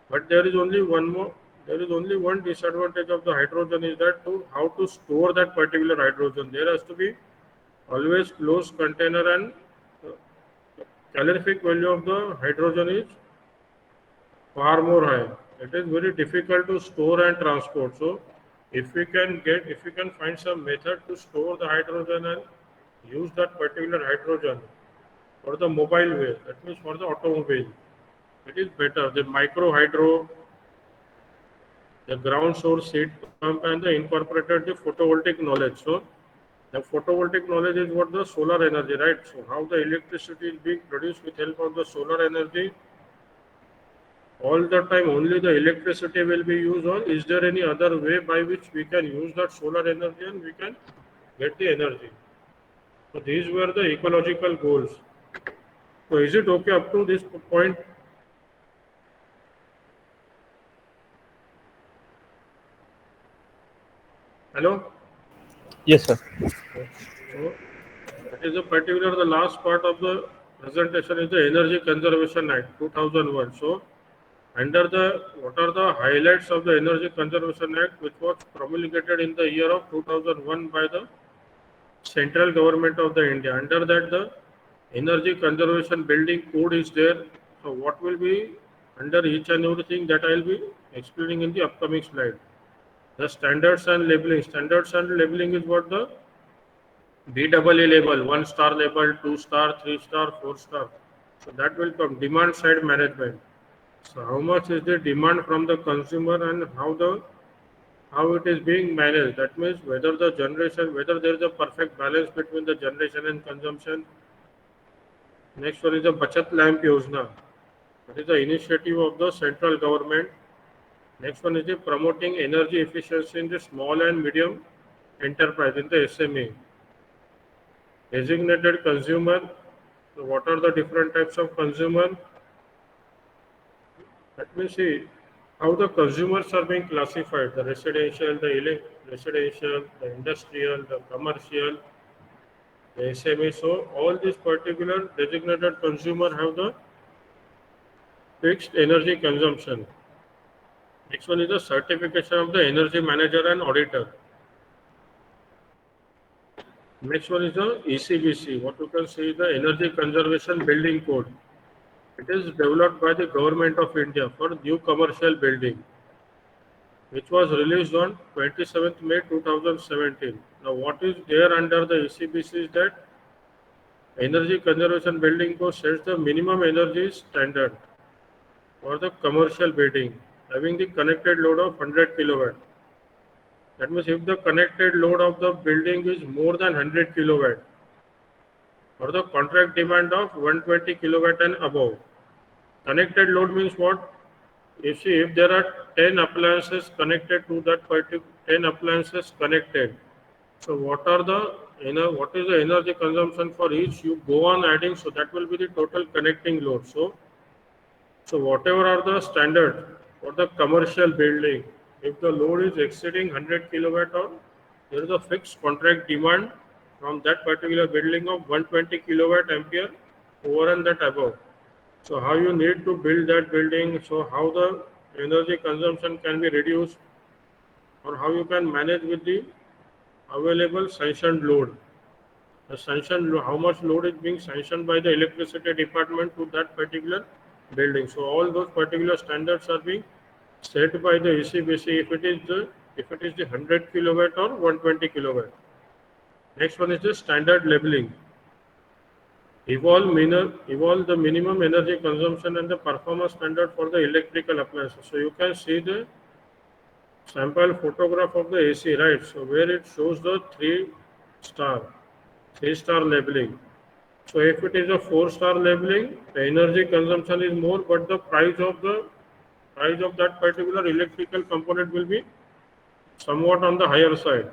But there is only one disadvantage of the hydrogen is that how to store that particular hydrogen. There has to be always closed container and calorific value of the hydrogen is far more high. It is very difficult to store and transport. So if we can find some method to store the hydrogen and use that particular hydrogen for the mobile way, that means for the automobile, it is better. The micro hydro, the ground source heat pump, and the incorporated the photovoltaic knowledge. So the photovoltaic knowledge is what the solar energy, right? So how the electricity is being produced with help of the solar energy. All the time only the electricity will be used, or is there any other way by which we can use that solar energy and we can get the energy? So these were the ecological goals. So is it okay up to this point? Hello? Yes, sir. So that is the last part of the presentation is the Energy Conservation Act 2001. So what are the highlights of the Energy Conservation Act, which was promulgated in the year of 2001 by the central government of the India. Under that, the Energy Conservation Building Code is there. So what will be under each and everything that I will be explaining in the upcoming slide. The standards and labeling. Standards and labeling is what the BAA label, 1-star label, 2-star, 3-star, 4-star. So that will come. Demand side management. So how much is the demand from the consumer and how it is being managed. That means whether there is a perfect balance between the generation and consumption. Next one is the Bachat Lamp Yojana. That is the initiative of the central government. Next one is the promoting energy efficiency in the small and medium enterprise, in the SME. Designated consumer. So what are the different types of consumer? Let me see how the consumers are being classified: the residential, the industrial, the commercial, the SME. So all these particular designated consumer have the fixed energy consumption. Next one is the certification of the energy manager and auditor. Next one is the ECBC. What you can see is the Energy Conservation Building Code. It is developed by the Government of India for new commercial building. which was released on 27th May 2017. Now, what is there under the ECBC is that Energy Conservation Building Code sets the minimum energy standard for the commercial building having the connected load of 100 kilowatt. That means if the connected load of the building is more than 100 kilowatt or the contract demand of 120 kilowatt and above. Connected load means what? You see, if there are 10 appliances connected to that particular 10 appliances connected, so what is the energy consumption for each? You go on adding, so that will be the total connecting load. So whatever are the standards for the commercial building, if the load is exceeding 100 kilowatt or there is a fixed contract demand from that particular building of 120 kilowatt ampere over and that above. So how you need to build that building, so how the energy consumption can be reduced or how you can manage with the available sanctioned load. The sanctioned how much load is being sanctioned by the electricity department to that particular building. So all those particular standards are being set by the ECBC if it is the 100 kilowatt or 120 kilowatt. Next one is the standard labeling. Evolve the minimum energy consumption and the performance standard for the electrical appliances. So you can see the sample photograph of the AC, right? So where it shows the 3-star labeling. So if it is a 4-star labeling, the energy consumption is more, but the price of that particular electrical component will be somewhat on the higher side.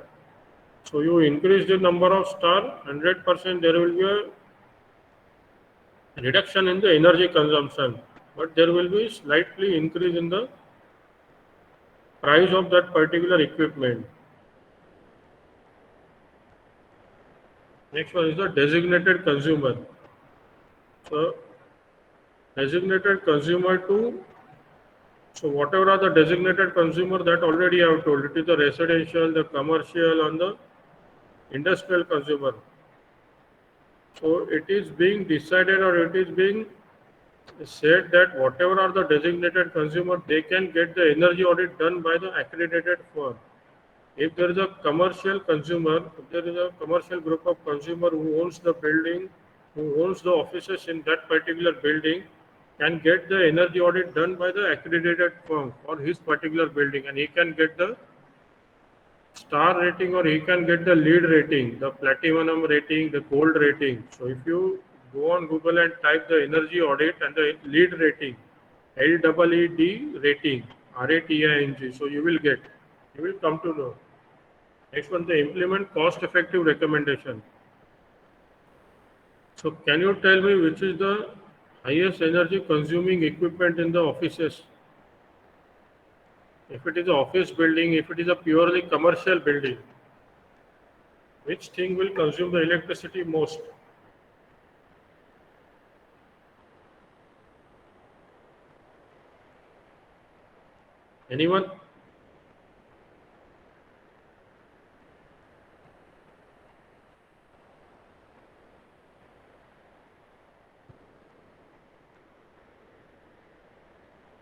So you increase the number of star, 100% there will be a reduction in the energy consumption, but there will be slightly increase in the price of that particular equipment. Next one is the designated consumer. So designated consumer 2. So whatever are the designated consumer that already I have told, it is the residential, the commercial and the industrial consumer. So it is being decided or it is being said that whatever are the designated consumer, they can get the energy audit done by the accredited firm. If there is a commercial consumer, if there is a commercial group of consumer who owns the building, who owns the offices in that particular building, can get the energy audit done by the accredited firm for his particular building, and he can get the star rating or he can get the lead rating, the platinum rating, the gold rating. So if you go on Google and type the energy audit and the lead rating, LEED rating, RATING, so you will come to know. Next one, the implement cost-effective recommendation. So can you tell me which is the highest energy consuming equipment in the offices? If it is an office building, if it is a purely commercial building, which thing will consume the electricity most? Anyone?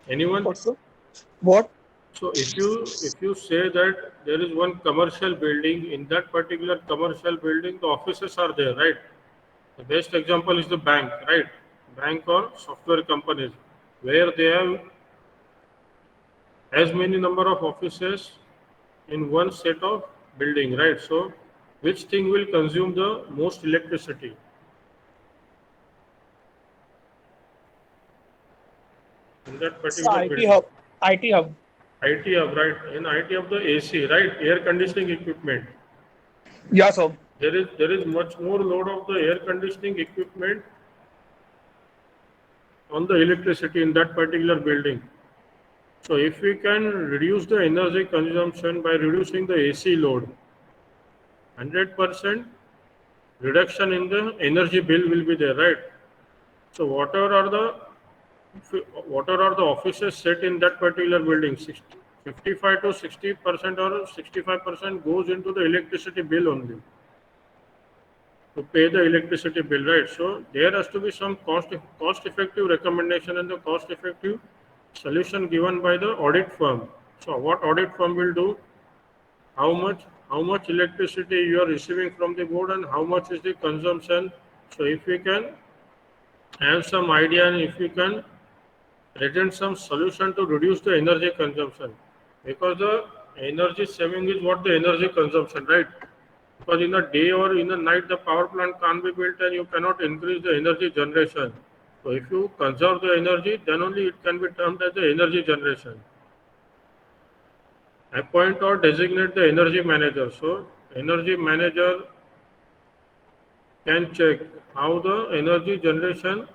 Anyone? What? So if you say that there is one commercial building, in that particular commercial building, the offices are there, right? The best example is the bank, right? Bank or software companies, where they have as many number of offices in one set of building, right? So which thing will consume the most electricity? In that particular building. IT hub. IT hub, right? In IT hub, the AC, right? Air conditioning equipment. Yeah, sir. There is much more load of the air conditioning equipment on the electricity in that particular building. So if we can reduce the energy consumption by reducing the AC load, 100% reduction in the energy bill will be there, right? So whatever are the offices set in that particular building, 55 to 60% or 65% goes into the electricity bill only, to pay the electricity bill, right? So there has to be some cost effective recommendation and the cost effective solution given by the audit firm So what audit firm will do? How much electricity you are receiving from the board and how much is the consumption. So if we can have some idea and if we can present some solution to reduce the energy consumption, because the energy saving is what the energy consumption, right? Because in a day or in a night the power plant can't be built and you cannot increase the energy generation. So if you conserve the energy, then only it can be termed as the energy generation. Appoint or designate the energy manager. So energy manager can check how the energy generation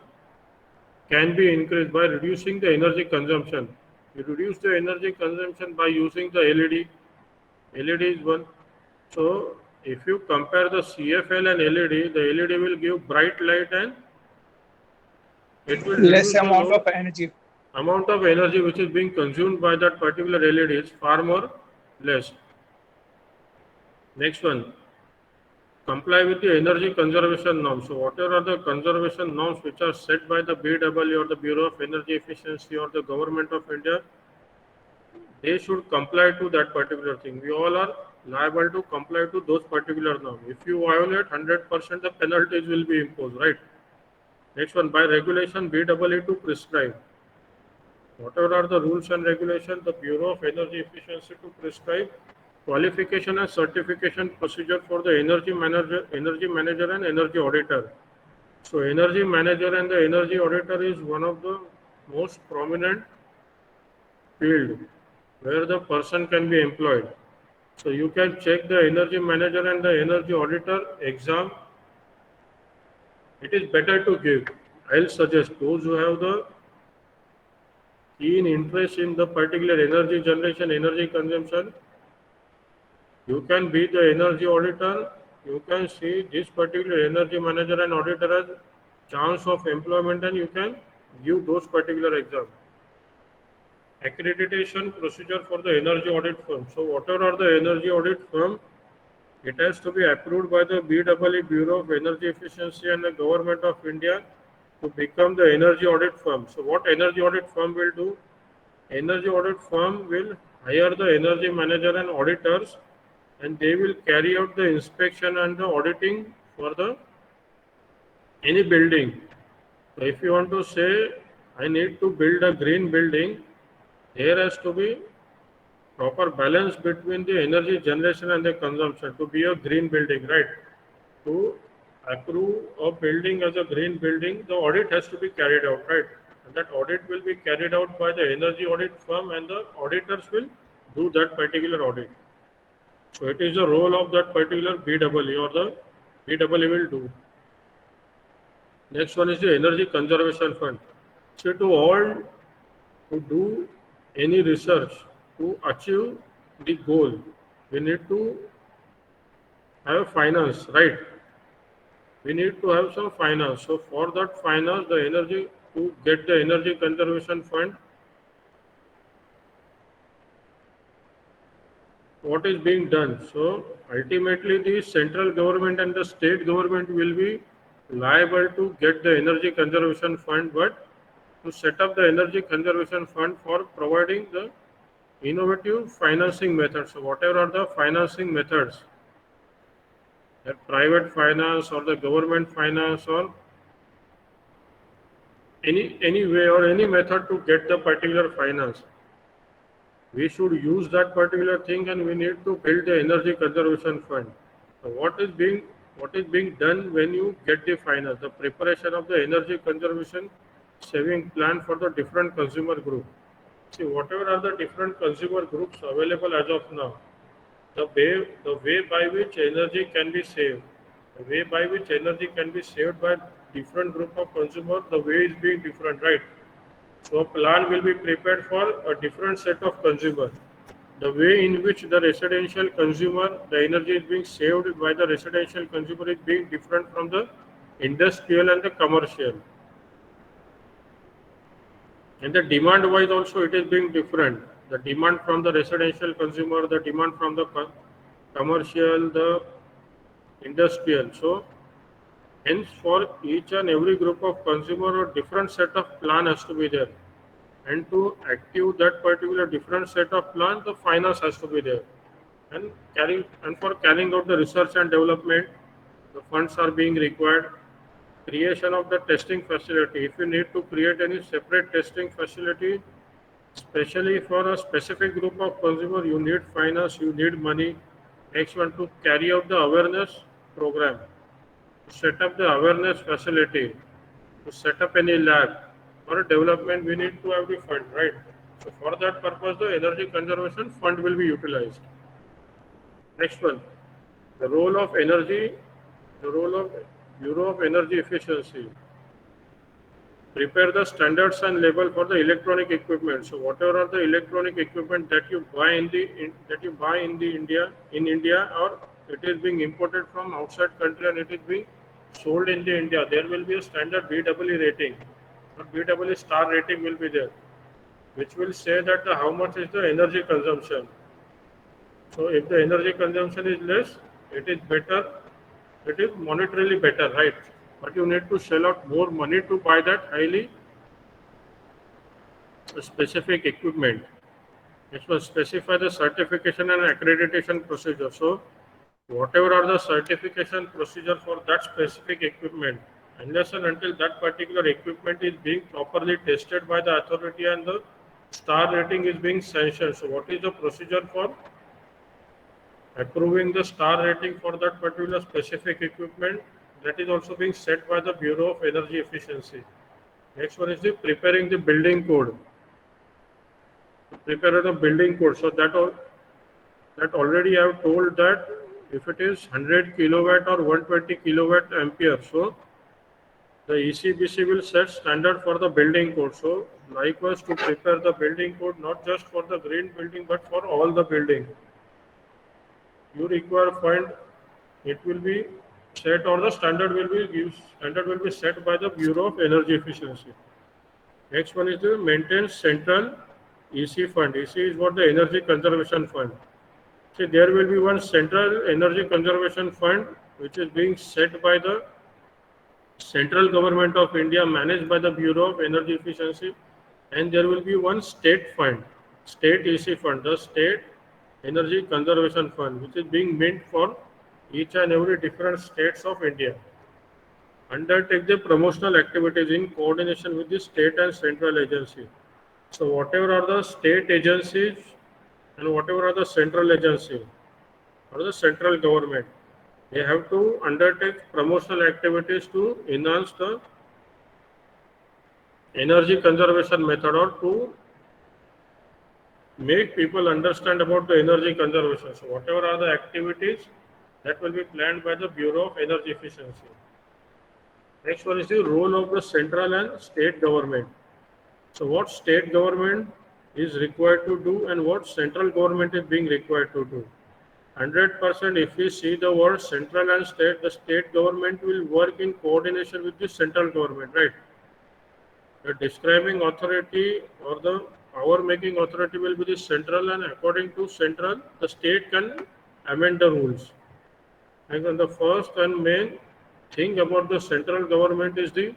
can be increased by reducing the energy consumption. You reduce the energy consumption by using the LED. LED is one. So if you compare the CFL and LED, the LED will give bright light and it will Less reduce the amount low of energy. amount of energy which is being consumed by that particular LED is far more less. Next one, comply with the energy conservation norms. So whatever are the conservation norms which are set by the BEE or the Bureau of Energy Efficiency or the Government of India, they should comply to that particular thing. We all are liable to comply to those particular norms. If you violate, 100% the penalties will be imposed, right? Next one, by regulation BEE to prescribe. Whatever are the rules and regulations, the Bureau of Energy Efficiency to prescribe qualification and certification procedure for the energy manager and energy auditor. So energy manager and the energy auditor is one of the most prominent field where the person can be employed. So you can check the energy manager and the energy auditor exam. It is better to give. I'll suggest those who have the keen interest in the particular energy generation, energy consumption, you can be the energy auditor. You can see this particular energy manager and auditor has chance of employment and you can give those particular exams. Accreditation procedure for the energy audit firm. So whatever are the energy audit firm, it has to be approved by the BEE Bureau of Energy Efficiency and the Government of India to become the energy audit firm. So what energy audit firm will do? Energy audit firm will hire the energy manager and auditors and they will carry out the inspection and the auditing for the any building. So if you want to say I need to build a green building, there has to be proper balance between the energy generation and the consumption to be a green building, right? To approve a building as a green building, the audit has to be carried out, right? And that audit will be carried out by the energy audit firm and the auditors will do that particular audit. So it is the role of that particular BEE or the BEE will do. Next one is the Energy Conservation Fund. So to do any research to achieve the goal, we need to have finance, right? We need to have some finance. So for that finance, to get the Energy Conservation Fund, what is being done? So ultimately the central government and the state government will be liable to get the Energy Conservation Fund, but to set up the Energy Conservation Fund for providing the innovative financing methods. So whatever are the financing methods, the private finance or the government finance or any way or any method to get the particular finance, we should use that particular thing and we need to build the Energy Conservation Fund. So what is being done when you get the finance? The preparation of the energy conservation saving plan for the different consumer group. See, whatever are the different consumer groups available as of now, the way by which energy can be saved, by different group of consumers, the way is being different, right? So a plan will be prepared for a different set of consumers. The way in which the residential consumer, the energy is being saved by the residential consumer is being different from the industrial and the commercial. And the demand wise also it is being different. The demand from the residential consumer, the demand from the commercial, the industrial. So hence for each and every group of consumer a different set of plan has to be there. and to active that particular different set of plan, the finance has to be there. And for carrying out the research and development, the funds are being required. Creation of the testing facility. If you need to create any separate testing facility, especially for a specific group of consumer, you need finance, you need money. Next one, to carry out the awareness program, to set up the awareness facility, to set up any lab. For development, we need to have the fund, right? So for that purpose, the energy conservation fund will be utilized. Next one, the role of energy, the role of Bureau of Energy Efficiency. Prepare the standards and label for the electronic equipment. So whatever are the electronic equipment that you buy in India, or it is being imported from outside country and it is being sold in the India, there will be a standard BEE rating, or BEE star rating will be there, which will say that how much is the energy consumption. So if the energy consumption is less, it is better, it is monetarily better, right? But you need to shell out more money to buy that highly specific equipment. It will specify the certification and accreditation procedure. So whatever are the certification procedure for that specific equipment, unless and until that particular equipment is being properly tested by the authority and the star rating is being sanctioned. So what is the procedure for approving the star rating for that particular specific equipment? That is also being set by the Bureau of Energy Efficiency. Next one is the preparing the building code. Prepare the building code. So that already I have told that if it is 100 kilowatt or 120 kilowatt ampere, so the ECBC will set standard for the building code. So likewise, to prepare the building code, not just for the green building but for all the building, you require fund. It will be set, or the standard will be set by the Bureau of Energy Efficiency. Next one is the maintain central EC fund. EC is what? The Energy Conservation Fund. See, there will be one central energy conservation fund which is being set by the central government of India, managed by the Bureau of Energy Efficiency, and there will be one state fund, state EC fund, the State Energy Conservation Fund, which is being meant for each and every different states of India. Undertake the promotional activities in coordination with the state and central agency. So whatever are the state agencies and whatever are the central agency or the central government, they have to undertake promotional activities to enhance the energy conservation method, or to make people understand about the energy conservation. So whatever are the activities that will be planned by the Bureau of Energy Efficiency. Next one is the role of the central and state government. So what state government is required to do and what central government is being required to do. 100%, if we see the word central and state, the state government will work in coordination with the central government, right? The describing authority or the power making authority will be the central, and according to central, the state can amend the rules. And then the first and main thing about the central government is to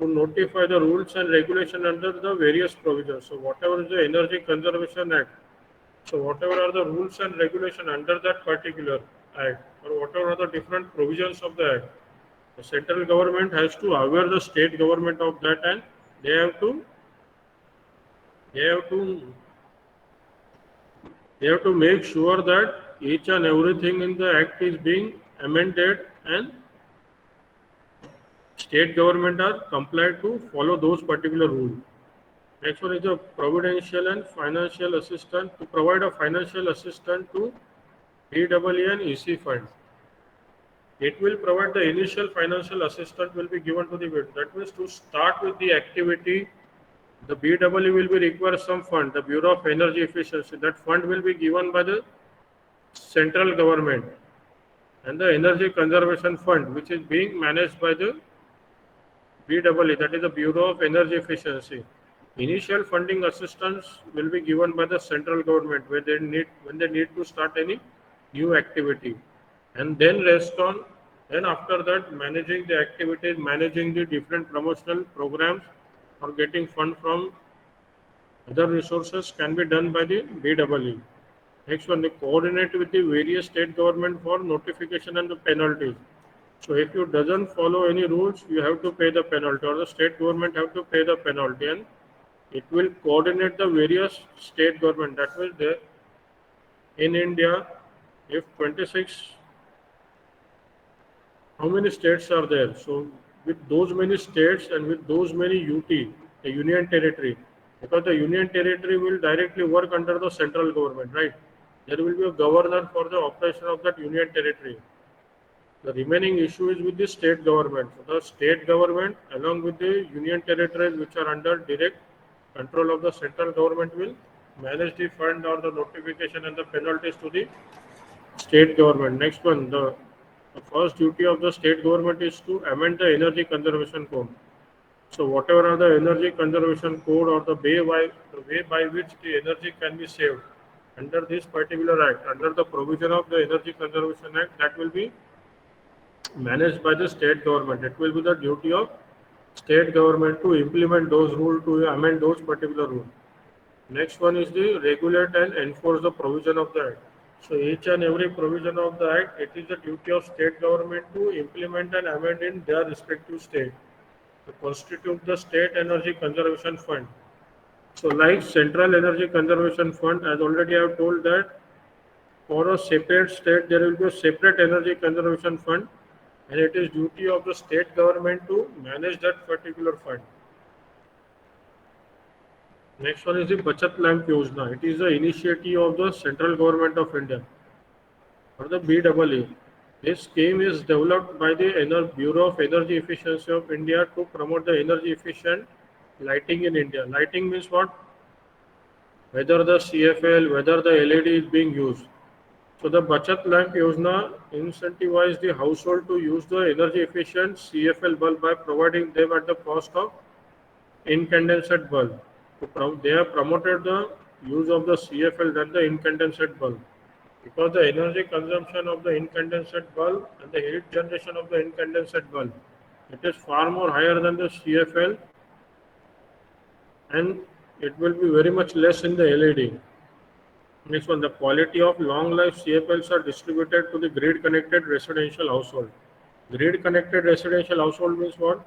notify the rules and regulation under the various provisions. So whatever is the Energy Conservation Act, so whatever are the rules and regulation under that particular act, or whatever are the different provisions of the act, the central government has to aware the state government of that, and they have to make sure that each and everything in the act is being amended, and state government are compliant to follow those particular rules. Next one is the providential and financial assistance, to provide a financial assistance to BEE and EC fund. It will provide the initial financial assistance will be given to the bid. That means to start with the activity, the BEE will be require some fund, the Bureau of Energy Efficiency. That fund will be given by the central government, and the Energy Conservation Fund, which is being managed by the BEE, that is the Bureau of Energy Efficiency. Initial funding assistance will be given by the central government when they need to start any new activity, and then after that, managing the activities, managing the different promotional programs, or getting fund from Other resources can be done by the BEE. Next one, they coordinate with the various state government for notification and the penalties. So if you doesn't follow any rules, you have to pay the penalty, or the state government have to pay the penalty, and it will coordinate the various state government. That means there in India, if 26, how many states are there? So with those many states and with those many UT, the union territory, because the union territory will directly work under the central government, right? There will be a governor for the operation of that union territory. The remaining issue is with the state government. So the state government, along with the union territories which are under direct control of the central government, will manage the fund or the notification and the penalties to the state government. Next one, the first duty of the state government is to amend the energy conservation code. So whatever are the energy conservation code or the way by which the energy can be saved under this particular act, under the provision of the Energy Conservation Act, that will be managed by the state government. It will be the duty of state government to implement those rules, to amend those particular rules. Next one is the regulate and enforce the provision of the act. So each and every provision of the act, it is the duty of state government to implement and amend in their respective state to constitute the State Energy Conservation Fund. So like Central Energy Conservation Fund, as already I have told that for a separate state, there will be a separate energy conservation fund, and it is duty of the state government to manage that particular fund. Next one is the Bachat Lamp Yojana. It is the initiative of the central government of India, or the BEE. This scheme is developed by the Bureau of Energy Efficiency of India to promote the energy efficient lighting in India. Lighting means what? Whether the CFL, whether the LED is being used. So the Bachat Lamp Yojana incentivizes the household to use the energy efficient CFL bulb by providing them at the cost of incandescent bulb. They have promoted the use of the CFL than the incandescent bulb, because the energy consumption of the incandescent bulb and the heat generation of the incandescent bulb, it is far more higher than the CFL, and it will be very much less in the LED. Next one, the quality of long life CFLs are distributed to the grid connected residential household. Grid connected residential household means what?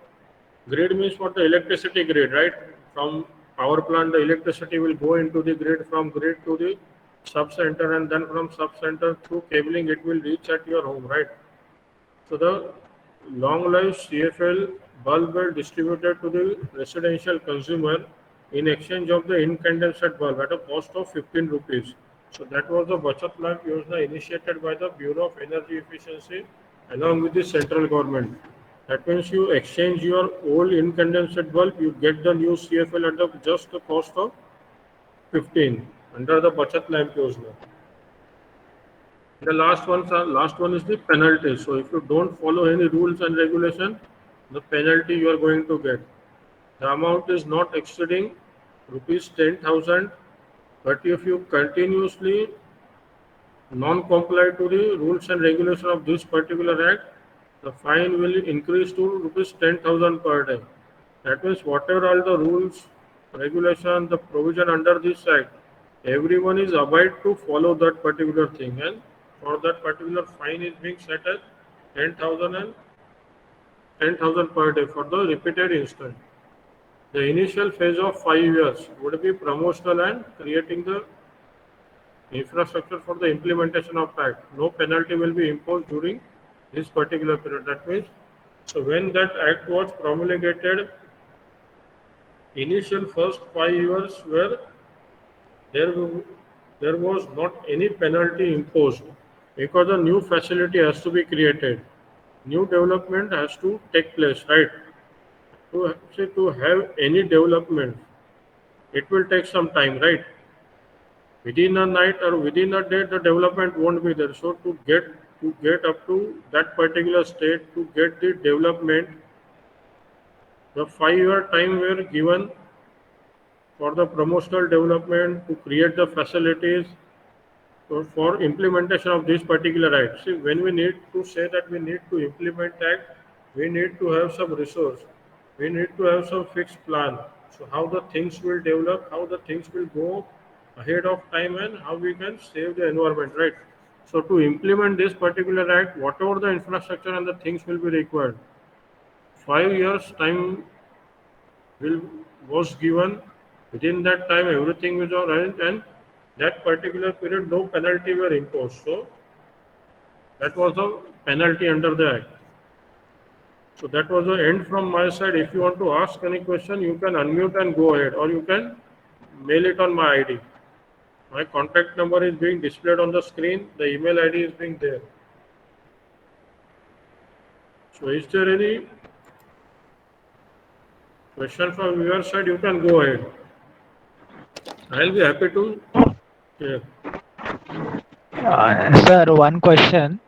Grid means what? The electricity grid, right? From power plant, the electricity will go into the grid, from grid to the sub center, and then from sub center through cabling it will reach at your home, right? So the long life CFL bulb will distributed to the residential consumer in exchange of the incandescent bulb at a cost of 15 rupees. So that was the Bachat Lamp Yojana initiated by the Bureau of Energy Efficiency along with the central government. That means you exchange your old incandescent bulb, you get the new CFL at just the cost of 15 under the Bachat Lamp Yojana. The last one is the penalty. So if you don't follow any rules and regulation, the penalty you are going to get. The amount is not exceeding rupees 10,000, but if you continuously non-comply to the rules and regulation of this particular act, the fine will increase to rupees 10,000 per day. That means whatever all the rules, regulation, the provision under this act, everyone is obliged to follow that particular thing, and for that particular fine is being set as 10,000 and 10,000 per day for the repeated instance. The initial phase of 5 years would be promotional and creating the infrastructure for the implementation of act. No penalty will be imposed during this particular period. That means, so when that act was promulgated, initial first 5 years where there was not any penalty imposed, because a new facility has to be created, new development has to take place, right? To have any development, it will take some time, right? Within a night or within a day, the development won't be there. So to get up to that particular state, to get the development, the 5-year time were given for the promotional development, to create the facilities for implementation of this particular act. See, when we need to say that we need to implement act, we need to have some resource. We need to have some fixed plan. So how the things will develop, how the things will go ahead of time, and how we can save the environment, right? So to implement this particular act, whatever the infrastructure and the things will be required, 5 years time will was given. Within that time, everything was arranged, and that particular period, no penalty were imposed. So that was the penalty under the act. So that was the end from my side. If you want to ask any question, you can unmute and go ahead, or you can mail it on my ID. My contact number is being displayed on the screen. The email ID is being there. So is there any question from your side? You can go ahead. I'll be happy to share. Sir, one question.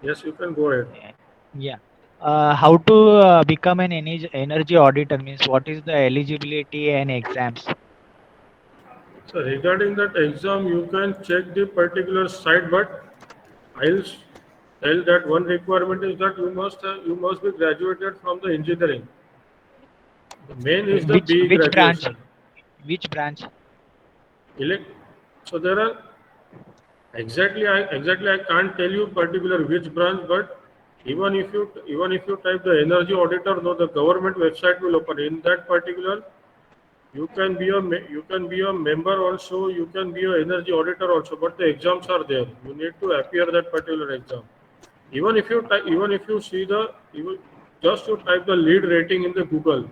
Yes, you can go ahead. Yeah. How to become an energy auditor? Means what is the eligibility and exams? So regarding that exam, you can check the particular site, but I'll tell that one requirement is that you must be graduated from the engineering. The main is the B Which branch? graduation. Which branch? Elect. So there are exactly I can't tell you particular which branch, but even if you type the energy auditor, no, the government website will open. In that particular, you can be a member also. You can be an energy auditor also. But the exams are there. You need to appear that particular exam. Even if you see just you type the lead rating in the Google,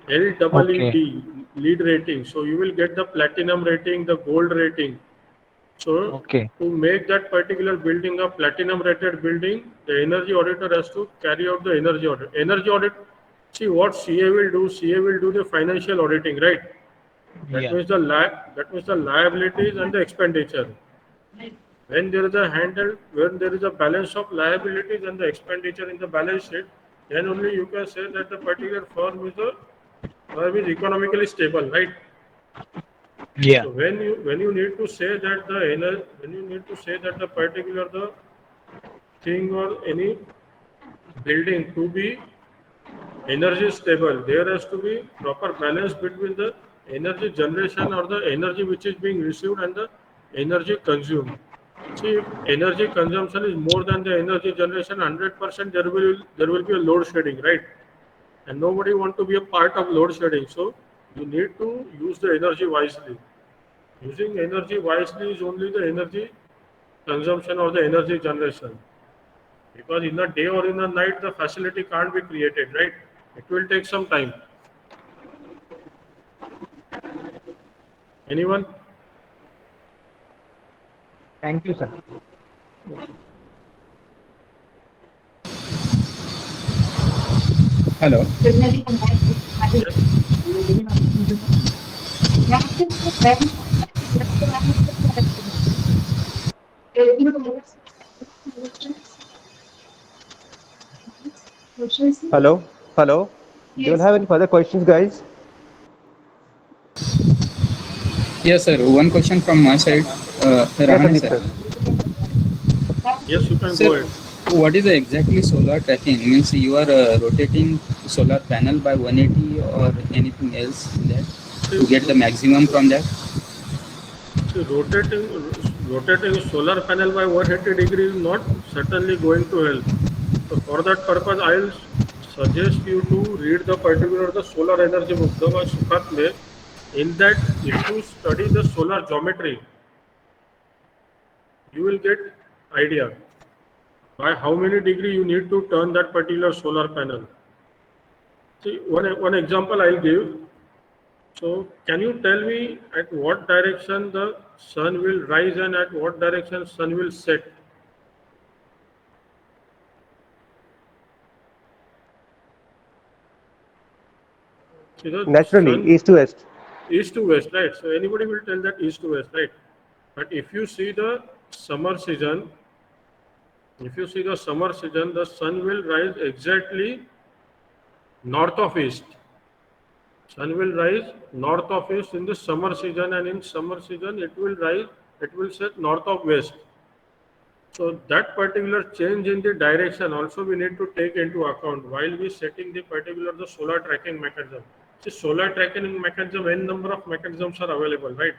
LEED, lead rating. So you will get the platinum rating, the gold rating. So Okay. to make that particular building a platinum rated building, the energy auditor has to carry out the energy audit. Energy audit, see what CA will do. CA will do the financial auditing, right? That Yeah. means the liabilities and the expenditure. When there is a balance of liabilities and the expenditure in the balance sheet, then only you can say that the particular firm is economically stable, right? Yeah. So when you need to say that the particular the thing or any building to be energy stable, there has to be proper balance between the energy generation or the energy which is being received and the energy consumed. See, if energy consumption is more than the energy generation, 100% there will be a load shedding, right? And nobody want to be a part of load shedding. So you need to use the energy wisely. Using energy wisely is only the energy consumption or the energy generation. Because in a day or in a night, the facility can't be created, right? It will take some time. Anyone? Thank you, sir. Hello. Hello? Hello? Do you Yes. have any further questions, guys? Yes, sir. One question from my side. Yes, Rahane, Sandeep, sir. sir. Yes, you can Sir, go ahead. what is exactly solar tracking? Means you are rotating solar panel by 180 or anything else that to get the maximum from that? See, rotating solar panel by 180 degrees is not certainly going to help. So for that purpose, I'll suggest you to read the particular the solar energy book by Sukhat Mein. In that, if you study the solar geometry, you will get idea by how many degree you need to turn that particular solar panel. See, one example I'll give. So, can you tell me at what direction the sun will rise and at what direction sun will set? See, the Naturally, sun east to west. east to west, right? So anybody will tell that east to west, right? But if you see the summer season, the sun will rise exactly north of east. Sun will rise north of east in the summer season, and in summer season it will set north of west. So that particular change in the direction also we need to take into account while we setting the particular the solar tracking mechanism. The solar tracking mechanism, n number of mechanisms are available, right,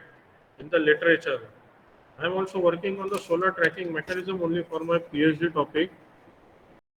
in the literature. I am also working on the solar tracking mechanism only for my PhD topic.